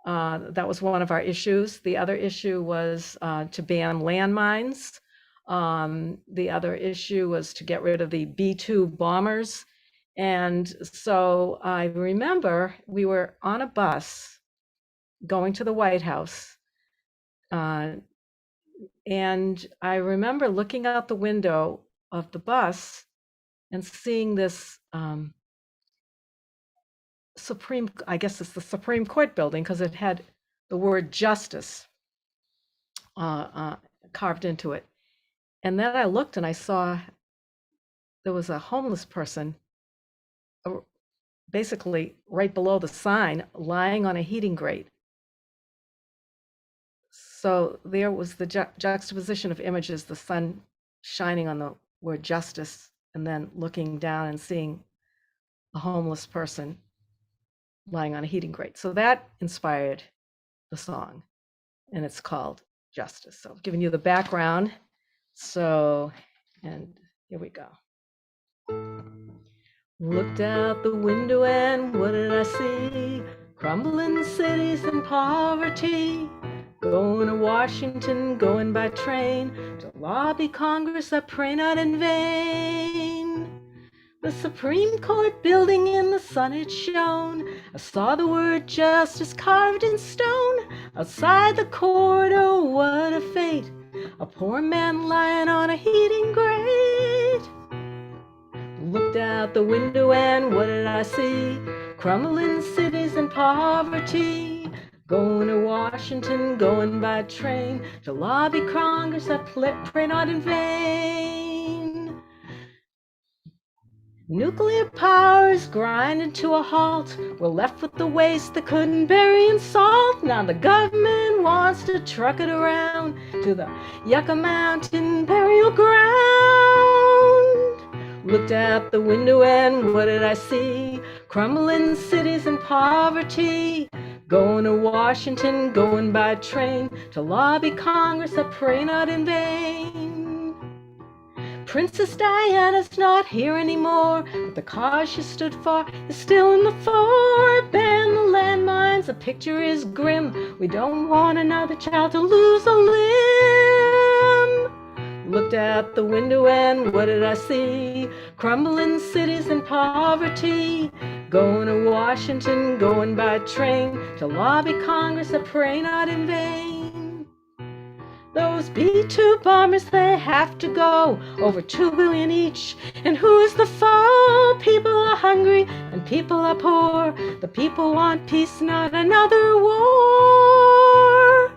That was one of our issues. The other issue was to ban landmines. The other issue was to get rid of the B-2 bombers. And so I remember we were on a bus going to the White House. And I remember looking out the window of the bus and seeing this I guess it's the Supreme Court building, because it had the word justice carved into it. And then I looked and I saw there was a homeless person basically right below the sign, lying on a heating grate. So there was the juxtaposition of images, the sun shining on the word justice, and then looking down and seeing a homeless person lying on a heating grate. So that inspired the song, and it's called Justice. So giving you the background. So, and here we go. Looked out the window and what did I see? Crumbling cities and poverty. Going to Washington, going by train. To lobby Congress, I pray not in vain. The Supreme Court building in the sun it shone. I saw the word justice carved in stone. Outside the court, oh what a fate. A poor man lying on a heating grate. Looked out the window and what did I see? Crumbling cities and poverty. Going to Washington, going by train. To lobby Congress, I pray not in vain. Nuclear powers grinding to a halt. We're left with the waste that couldn't bury in salt. Now the government wants to truck it around to the Yucca Mountain burial ground. Looked out the window and what did I see? Crumbling cities and poverty. Going to Washington, going by train. To lobby Congress, I pray not in vain. Princess Diana's not here anymore, but the cause she stood for is still in the fore. Ban the landmines, the picture is grim. We don't want another child to lose a limb. Looked out the window and what did I see? Crumbling cities and poverty. Going to Washington, going by train. To lobby Congress, I pray not in vain. Those B-2 bombers, they have to go, over 2 billion each. And who's the foe? People are hungry and people are poor. The people want peace, not another war.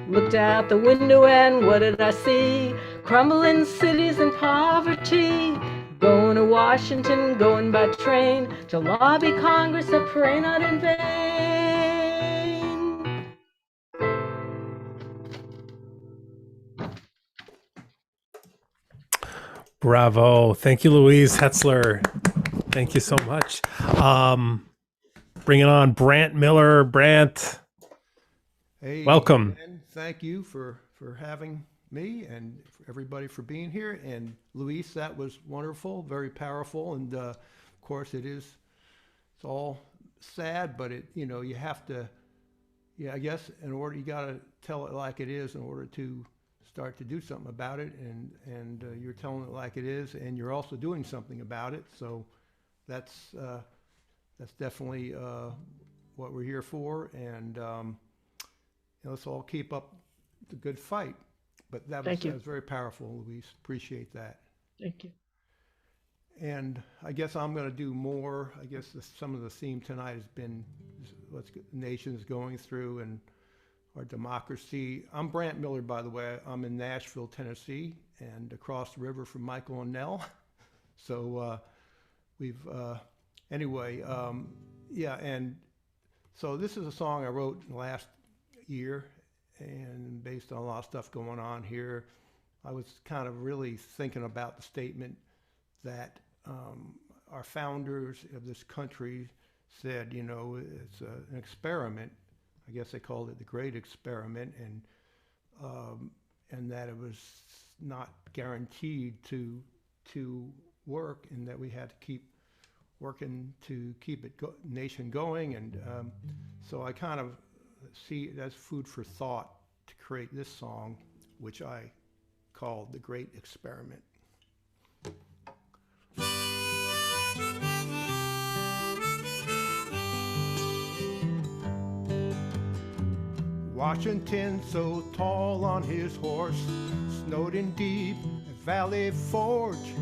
Looked out the window and what did I see? Crumbling cities and poverty. Going to Washington, going by train. To lobby Congress, I pray not in vain. Bravo. Thank you, Louise Hetzler. Thank you so much. Bring it on, Brant Miller. Brant, Hey, welcome. and thank you for having me and for everybody for being here. And Louise, that was wonderful, very powerful. And of course, it's all sad, but you have to, I guess, you got to tell it like it is in order to start to do something about it. And you're telling it like it is, and you're also doing something about it. So that's definitely what we're here for. And let's all keep up the good fight. But that was very powerful, Louise. Appreciate that. Thank you. And I guess I'm going to do more. I guess some of the theme tonight has been what the nation's going through and our democracy. I'm Brant Miller, by the way. I'm in Nashville, Tennessee, and across the river from Michael and Nell. So and so this is a song I wrote last year, and based on a lot of stuff going on here, I was kind of really thinking about the statement that our founders of this country said, it's an experiment. I guess they called it the Great Experiment, and that it was not guaranteed to work, and that we had to keep working to keep nation going. And so I kind of see it as food for thought to create this song, which I called The Great Experiment. Washington so tall on his horse, Snowden deep at Valley Forge,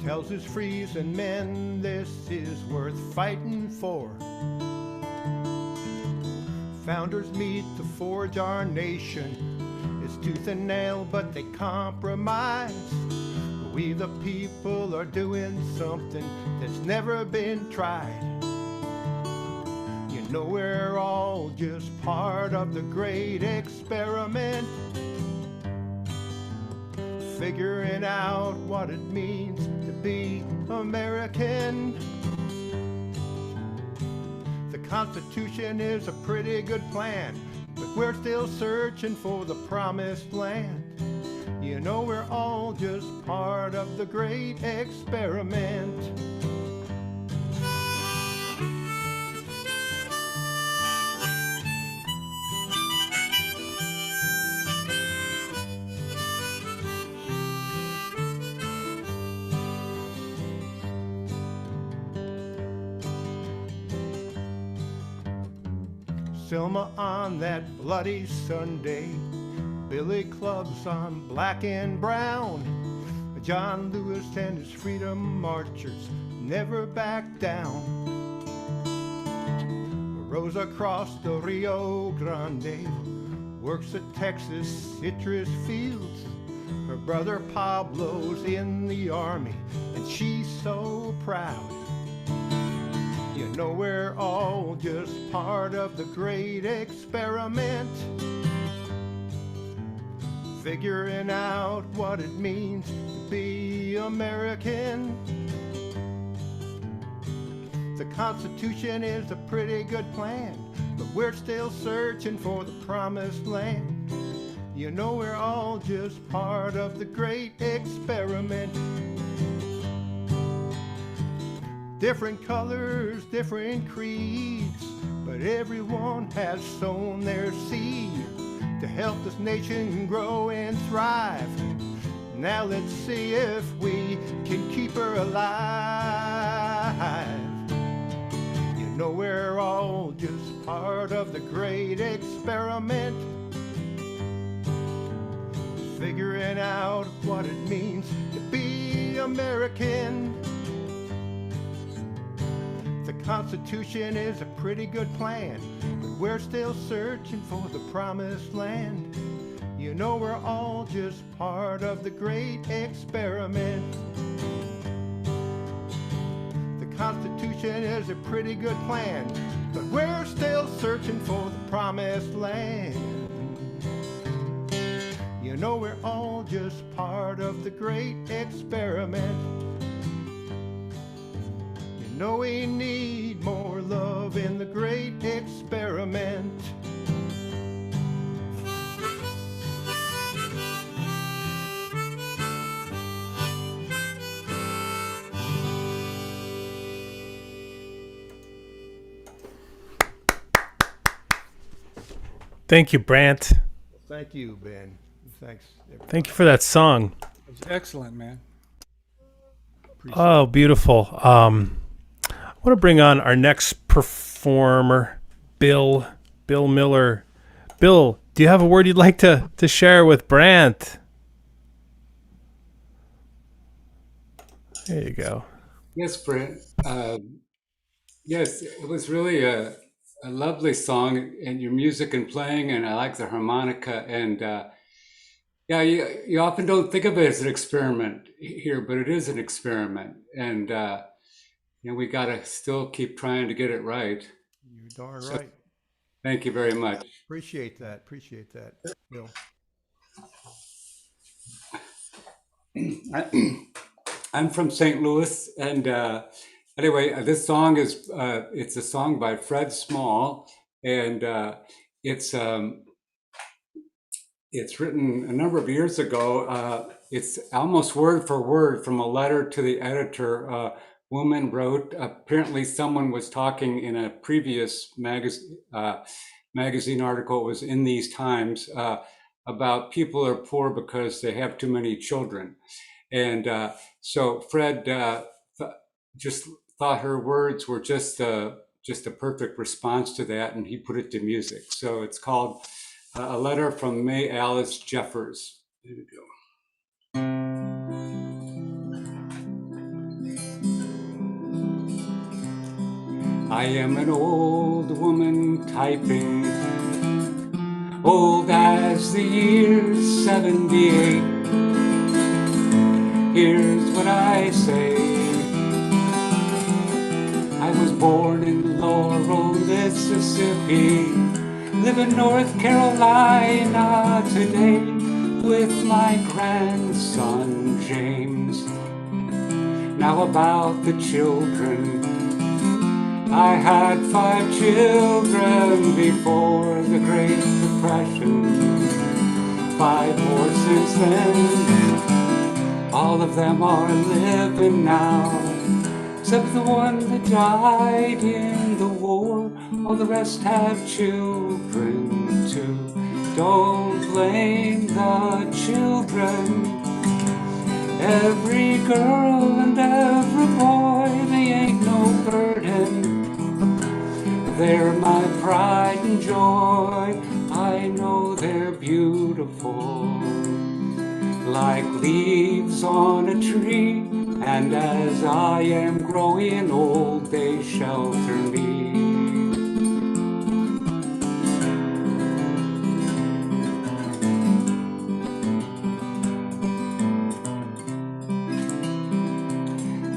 tells his freezing men this is worth fighting for. Founders meet to forge our nation. It's tooth and nail, but they compromise. We the people are doing something that's never been tried. We're all just part of the great experiment, figuring out what it means to be American. The Constitution is a pretty good plan, but we're still searching for the promised land. We're all just part of the great experiment. Selma on that bloody Sunday, Billy clubs on black and brown. John Lewis and his freedom marchers never back down. Rosa across the Rio Grande works at Texas citrus fields. Her brother Pablo's in the army and she's so proud. We're all just part of the great experiment, figuring out what it means to be American. The Constitution is a pretty good plan, but we're still searching for the promised land. You know we're all just part of the great experiment. Different colors, different creeds, but everyone has sown their seed to help this nation grow and thrive. Now let's see if we can keep her alive. You know we're all just part of the great experiment, figuring out what it means to be American. The Constitution is a pretty good plan, but we're still searching for the promised land. You know we're all just part of the great experiment. The Constitution is a pretty good plan, but we're still searching for the promised land. You know we're all just part of the great experiment. You know we need more love in the great experiment. Thank you, Brant. Thank you, Ben. Thanks. Everybody. Thank you for that song. It's excellent, man. Oh, beautiful. I want to bring on our next performer, Bill Miller. Bill, do you have a word you'd like to share with Brant? There you go. Yes, Brent. Yes, it was really a lovely song, and your music and playing, and I like the harmonica. And yeah, you often don't think of it as an experiment here, but it is an experiment. And you know, we got to still keep trying to get it right. You're darn right. Thank you very much. Appreciate that, Bill. I'm from St. Louis, and anyway, this song is it's a song by Fred Small, and it's written a number of years ago. It's almost word for word from a letter to the editor. A woman wrote, apparently someone was talking in a previous magazine article, it was in these times, about people are poor because they have too many children. And so Fred just thought her words were just a perfect response to that, and he put it to music. So it's called A Letter from May Alice Jefferson. Here we go. I am an old woman typing, old as the year 78. Here's what I say. I was born in Laurel, Mississippi, live in North Carolina today with my grandson James. Now about the children, I had 5 children before the Great Depression, 5 more since then. All of them are living now, except the one that died in the war. All the rest have children too. Don't blame the children. Every girl and every boy, they ain't no burden. They're my pride and joy. I know they're beautiful, like leaves on a tree. And as I am growing old, they shelter me.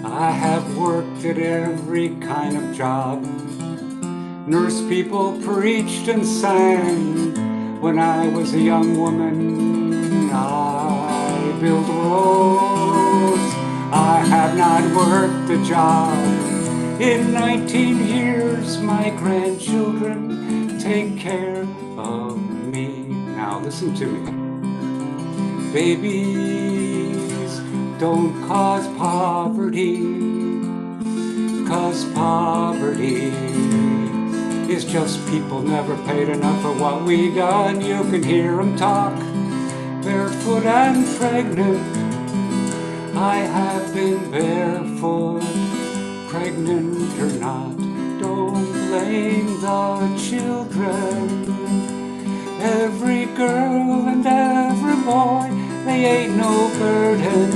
I have worked at every kind of job, nursed people, preached and sang. When I was a young woman, I built roads. I have not worked a job In 19 years, my grandchildren take care of me. Now listen to me. Babies don't cause poverty, 'cause poverty is just people never paid enough for what we done. You can hear them talk, barefoot and pregnant. I have been barefoot, pregnant or not. Don't blame the children. Every girl and every boy, they ain't no burden.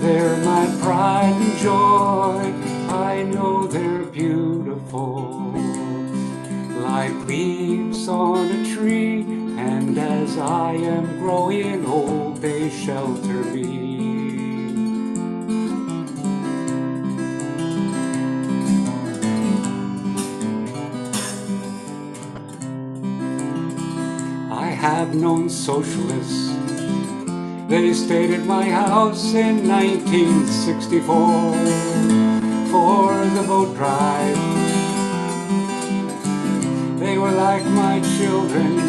They're my pride and joy. I know they're beautiful, like leaves on a tree. And as I am growing old, they shelter me. I have known socialists. They stayed at my house in 1964 for the vote drive. They were like my children.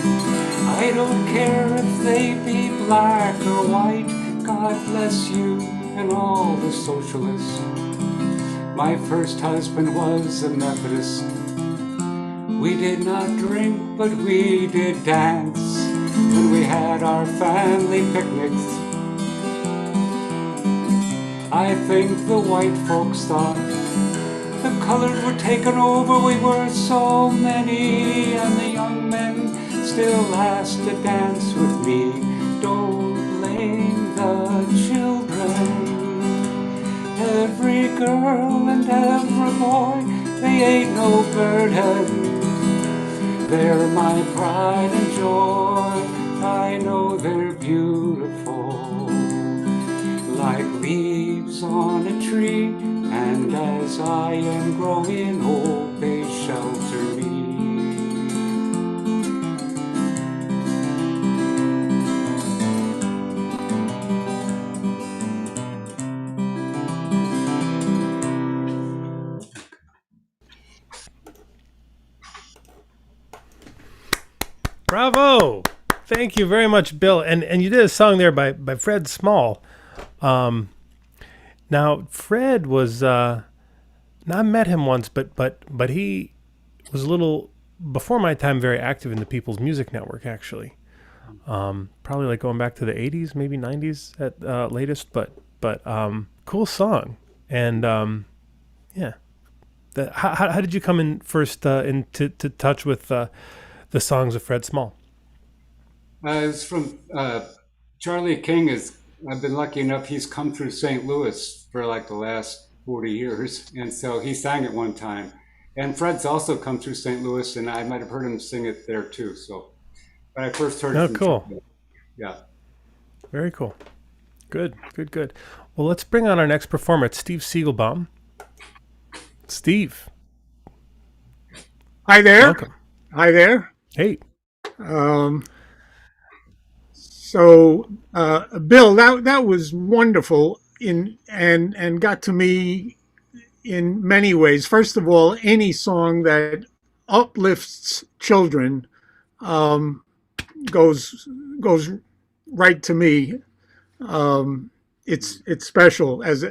I don't care if they be black or white. God bless you and all the socialists. My first husband was a Methodist. We did not drink, but we did dance when we had our family picnics. I think the white folks thought the colored were taken over. We were so many, and the young men still asked to dance with me. Don't blame the children. Every girl and every boy, they ain't no burden. They're my pride and joy. I know they're beautiful, like leaves on a tree. And as I am growing old, they shelter me. Bravo! Thank you very much, Bill. And you did a song there by Fred Small. Now Fred was now I met him once, but he was a little before my time, very active in the People's Music Network, actually. Probably like going back to the 80s, maybe 90s at latest, but cool song. And yeah, how did you come in first into touch with the songs of Fred Small? It's from Charlie King. I've been lucky enough, he's come through St. Louis for like the last 40 years. And so he sang it one time. And Fred's also come through St. Louis, and I might have heard him sing it there too. So, but I first heard it from cool. Charlie. Yeah. Very cool. Good. Well, let's bring on our next performer. It's Steve Siegelbaum. Steve. Hi there. Welcome. Hi there. Hey. Bill, that was wonderful and got to me in many ways. First of all, any song that uplifts children goes right to me. It's special as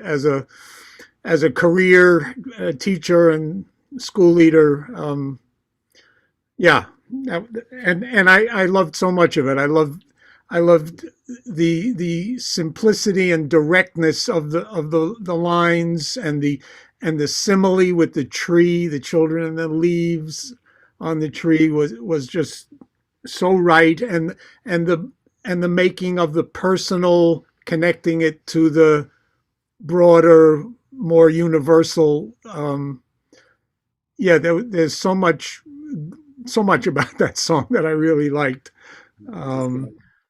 a career teacher and school leader. And I loved so much of it. I loved the simplicity and directness of the lines and the simile with the tree, the children and the leaves on the tree was just so right, and the making of the personal, connecting it to the broader, more universal. There's so much about that song that I really liked.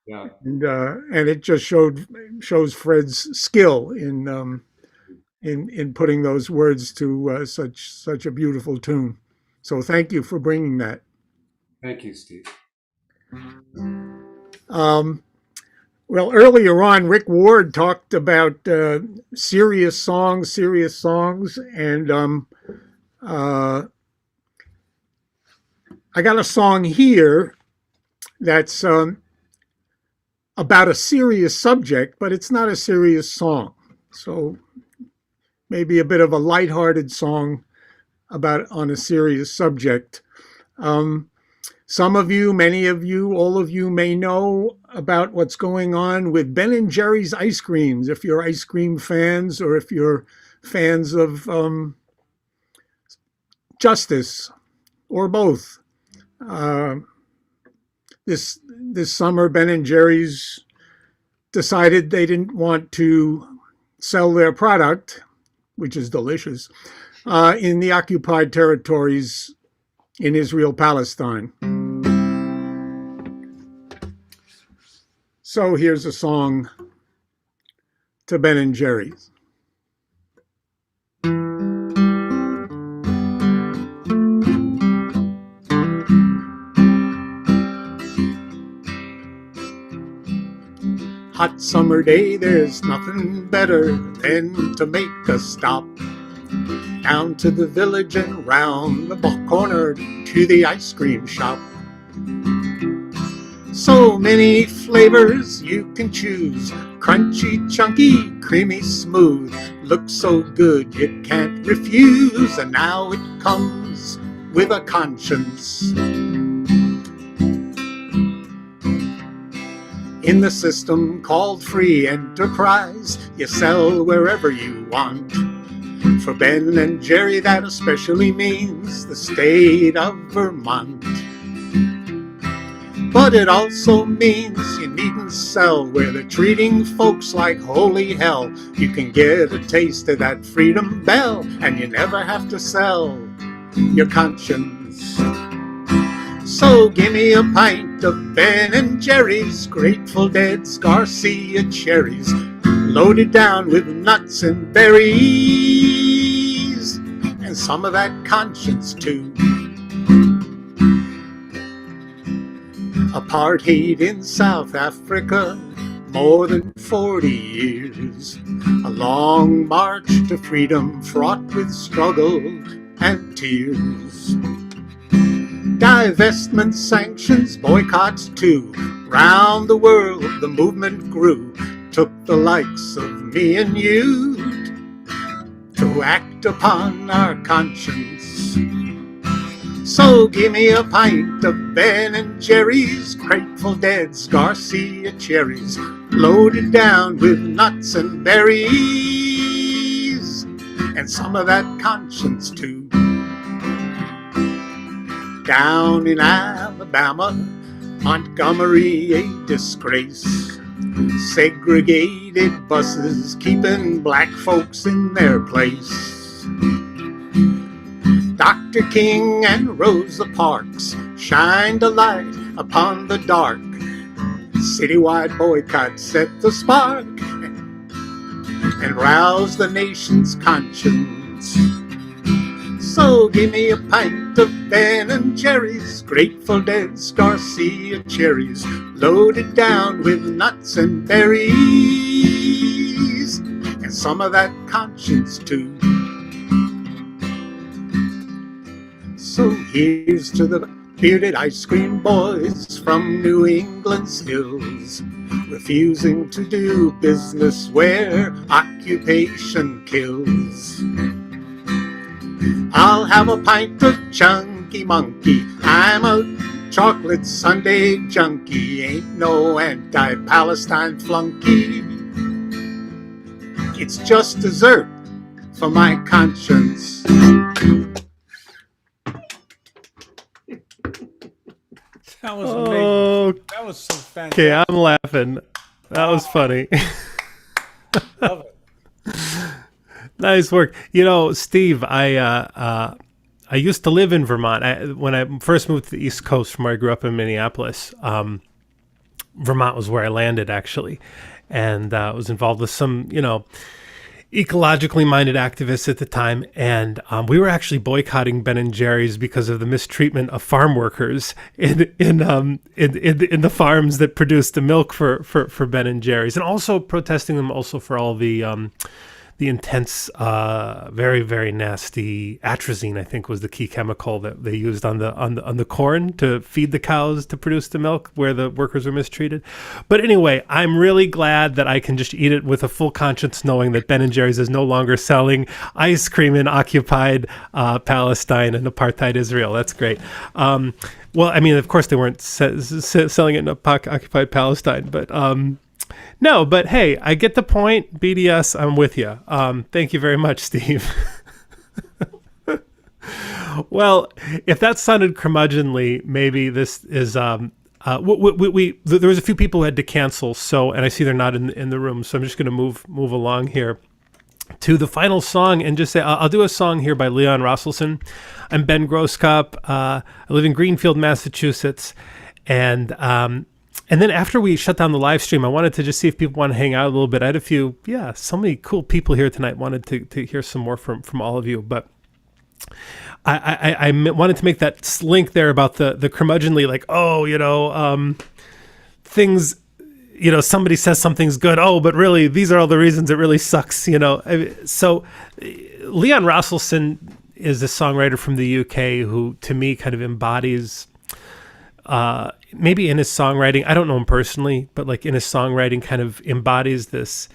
Yeah. And it just shows Fred's skill in putting those words to such a beautiful tune. So thank you for bringing that. Thank you, Steve. Well, earlier on, Rick Ward talked about serious songs, and I got a song here that's about a serious subject, but it's not a serious song. So maybe a bit of a lighthearted song on a serious subject. Some of you, many of you, all of you may know about what's going on with Ben & Jerry's ice creams, if you're ice cream fans or if you're fans of justice or both. This summer, Ben & Jerry's decided they didn't want to sell their product, which is delicious, in the occupied territories in Israel, Palestine. So here's a song to Ben & Jerry's. Hot summer day, there's nothing better than to make a stop down to the village and round the corner to the ice cream shop. So many flavors you can choose, crunchy, chunky, creamy, smooth. Looks so good you can't refuse, and now it comes with a conscience. In the system called free enterprise, you sell wherever you want. For Ben & Jerry, that especially means the state of Vermont. But it also means you needn't sell where they're treating folks like holy hell. You can get a taste of that freedom bell, and you never have to sell your conscience. So give me a pint of Ben & Jerry's, Grateful Dead's Garcia cherries, loaded down with nuts and berries, and some of that conscience too. Apartheid in South Africa, more than 40 years. A long march to freedom fraught with struggle and tears. Divestment, sanctions, boycotts too. Round the world the movement grew. Took the likes of me and you to act upon our conscience. So give me a pint of Ben & Jerry's, Grateful Dead's Garcia cherries, loaded down with nuts and berries, and some of that conscience too. Down in Alabama, Montgomery a disgrace. Segregated buses keeping black folks in their place. Dr. King and Rosa Parks shined a light upon the dark. Citywide boycott set the spark and roused the nation's conscience. So give me a pint of Ben & Jerry's, Grateful Dead's Garcia cherries, loaded down with nuts and berries, and some of that conscience too. So here's to the bearded ice cream boys from New England's hills, refusing to do business where occupation kills. I'll have a pint of Chunky Monkey. I'm a chocolate sundae junkie. Ain't no anti-Palestine flunky. It's just dessert for my conscience. That was amazing. That was so fantastic. Okay, I'm laughing. That was funny. Love it. Nice work. You know, Steve, I used to live in Vermont. When I first moved to the East Coast from where I grew up in Minneapolis, Vermont was where I landed, actually. And was involved with some, ecologically minded activists at the time, and we were actually boycotting Ben and Jerry's because of the mistreatment of farm workers in the farms that produced the milk for Ben and Jerry's, and also protesting them also for all the intense, very, very nasty atrazine, I think was the key chemical that they used on the corn to feed the cows to produce the milk, where the workers were mistreated. But anyway, I'm really glad that I can just eat it with a full conscience, knowing that Ben and Jerry's is no longer selling ice cream in occupied Palestine and apartheid Israel. That's great. Well, I mean, of course they weren't selling it in occupied Palestine, but no, but hey, I get the point. BDS, I'm with you. Thank you very much, Steve. Well, if that sounded curmudgeonly, maybe this is there was a few people who had to cancel, and I see they're not in the room, so I'm just going to move along here to the final song and just say I'll do a song here by Leon Rosselson. I'm Ben Grosskop. I live in Greenfield, Massachusetts, and then after we shut down the live stream, I wanted to just see if people want to hang out a little bit. I had a few, so many cool people here tonight. Wanted to hear some more from all of you, but I wanted to make that link there about the curmudgeonly, like, things, somebody says something's good. Oh, but really, these are all the reasons it really sucks, So Leon Rosselson is a songwriter from the UK who, to me, kind of embodies, maybe in his songwriting, I don't know him personally, but like in his songwriting kind of embodies this,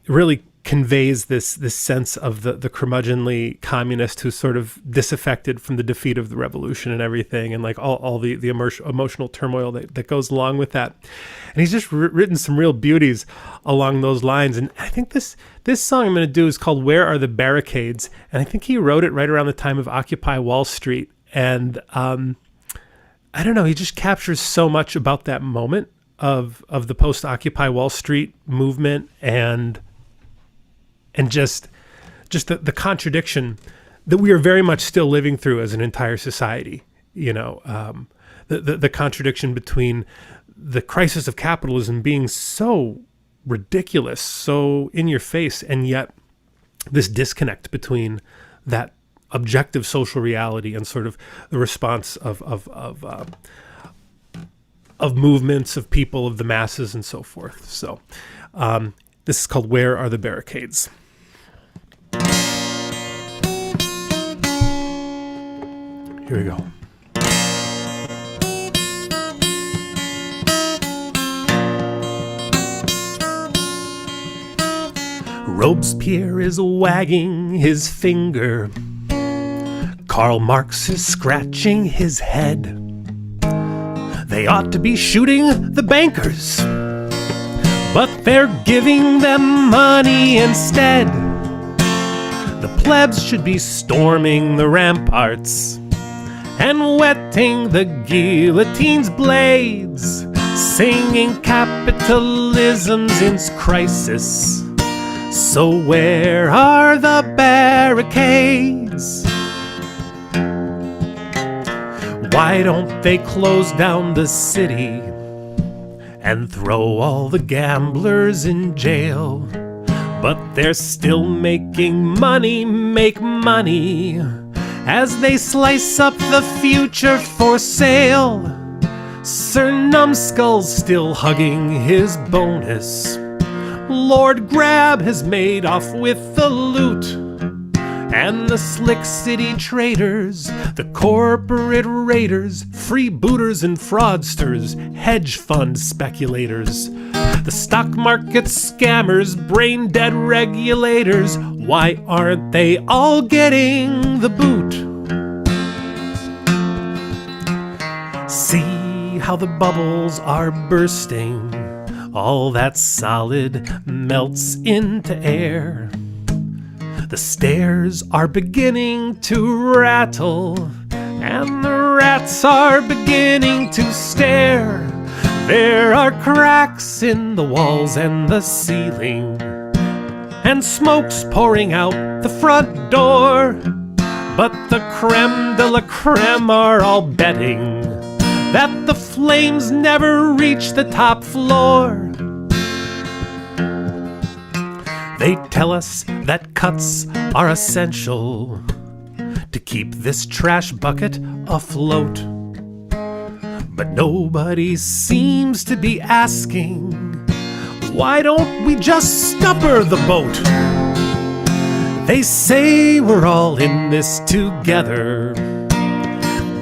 really conveys this sense of the curmudgeonly communist who's sort of disaffected from the defeat of the revolution and everything, and like all the emotional turmoil that goes along with that. And he's just written some real beauties along those lines. And I think this song I'm going to do is called Where Are the Barricades? And I think he wrote it right around the time of Occupy Wall Street. And I don't know, he just captures so much about that moment of the post-Occupy Wall Street movement and just the contradiction that we are very much still living through as an entire society. The contradiction between the crisis of capitalism being so ridiculous, so in your face, and yet this disconnect between that objective social reality and sort of the response of movements, of people, of the masses, and so forth. So this is called Where Are the Barricades? Here we go. Robespierre is wagging his finger. Karl Marx is scratching his head. They ought to be shooting the bankers, but they're giving them money instead. The plebs should be storming the ramparts and wetting the guillotine's blades, singing capitalism's in crisis. So where are the barricades? Why don't they close down the city and throw all the gamblers in jail? But they're still making money, make money, as they slice up the future for sale. Sir Numbskull's still hugging his bonus. Lord Grab has made off with the loot. And the slick city traders, the corporate raiders, freebooters and fraudsters, hedge fund speculators, the stock market scammers, brain-dead regulators, why aren't they all getting the boot? See how the bubbles are bursting, all that solid melts into air. The stairs are beginning to rattle, and the rats are beginning to stare. There are cracks in the walls and the ceiling, and smoke's pouring out the front door. But the creme de la creme are all betting that the flames never reach the top floor. They tell us that cuts are essential to keep this trash bucket afloat. But nobody seems to be asking, why don't we just scupper the boat? They say we're all in this together,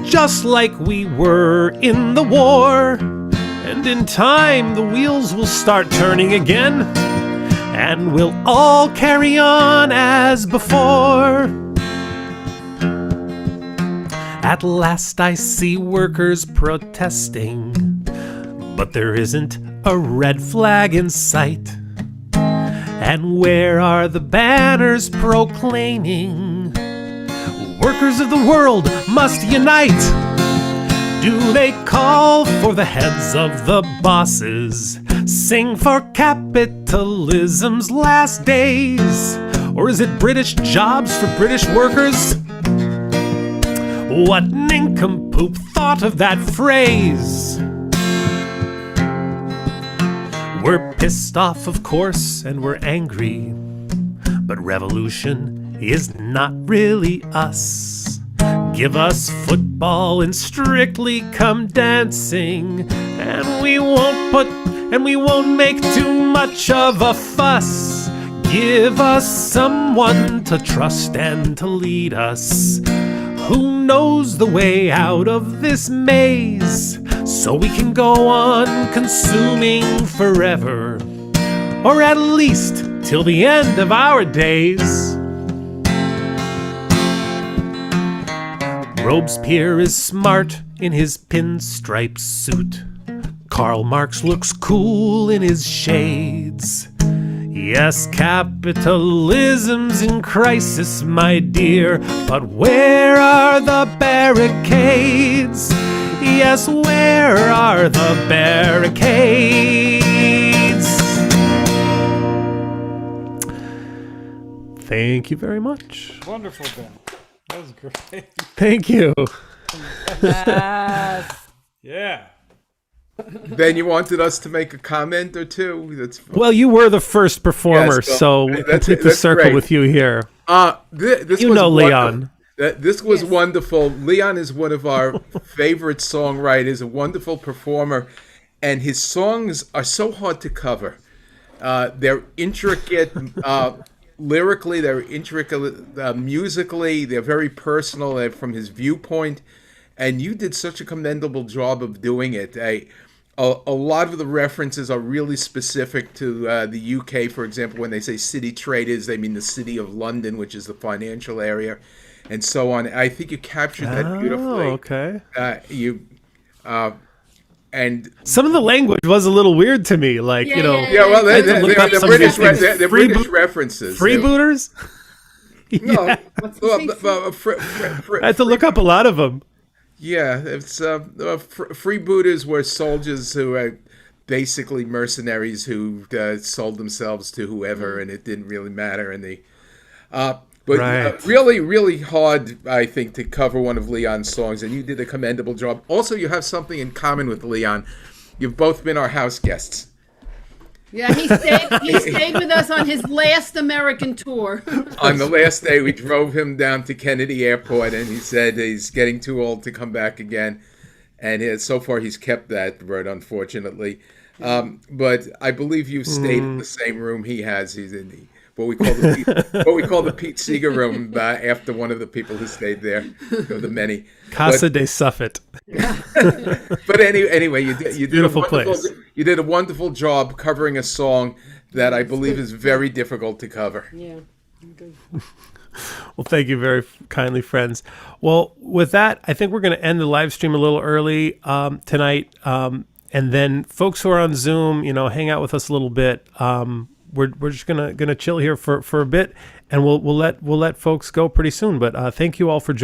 just like we were in the war. And in time the wheels will start turning again, and we'll all carry on as before. At last I see workers protesting, but there isn't a red flag in sight. And where are the banners proclaiming, workers of the world must unite? Do they call for the heads of the bosses, sing for capitalism's last days? Or is it British jobs for British workers? What nincompoop thought of that phrase? We're pissed off, of course, and we're angry, but revolution is not really us. Give us football and Strictly Come Dancing, and we won't make too much of a fuss. Give us someone to trust and to lead us, who knows the way out of this maze, so we can go on consuming forever, or at least till the end of our days. Robespierre is smart in his pinstripe suit. Karl Marx looks cool in his shades. Yes, capitalism's in crisis, my dear, but where are the barricades? Yes, where are the barricades? Thank you very much. Wonderful, Ben. That was great. Thank you. Yes. Yeah. Ben, you wanted us to make a comment or two? Well, you were the first performer, Yes, so complete the circle great. with you here. This you was know wonderful. Leon. This was wonderful. Leon is one of our favorite songwriters, a wonderful performer, and his songs are so hard to cover. They're intricate lyrically, they're intricate musically, they're very personal from his viewpoint, and you did such a commendable job of doing it. A lot of the references are really specific to the UK. For example, when they say city traders, they mean the city of London, which is the financial area, and so on. I think you captured that beautifully. Okay. And some of the language was a little weird to me, like well, they're British references. Freebooters. No, I had to look up a lot of them. Yeah, it's freebooters were soldiers who are basically mercenaries who sold themselves to whoever, and it didn't really matter. And really, really hard, I think, to cover one of Leon's songs, and you did a commendable job. Also, you have something in common with Leon. You've both been our house guests. Yeah, he stayed with us on his last American tour. On the last day, we drove him down to Kennedy Airport, and he said he's getting too old to come back again. And so far, he's kept that word, unfortunately. But I believe you stayed in the same room he has. He's in what we call the Pete Seeger room after one of the people who stayed there, of the many. Casa de Suffe. But anyway, you did beautiful place. You did a wonderful job covering a song that I believe is very difficult to cover. Yeah. Good. Well, thank you very kindly, friends. Well, with that, I think we're going to end the live stream a little early tonight, and then folks who are on Zoom, hang out with us a little bit. We're just gonna chill here for a bit, and we'll let folks go pretty soon. But thank you all for joining.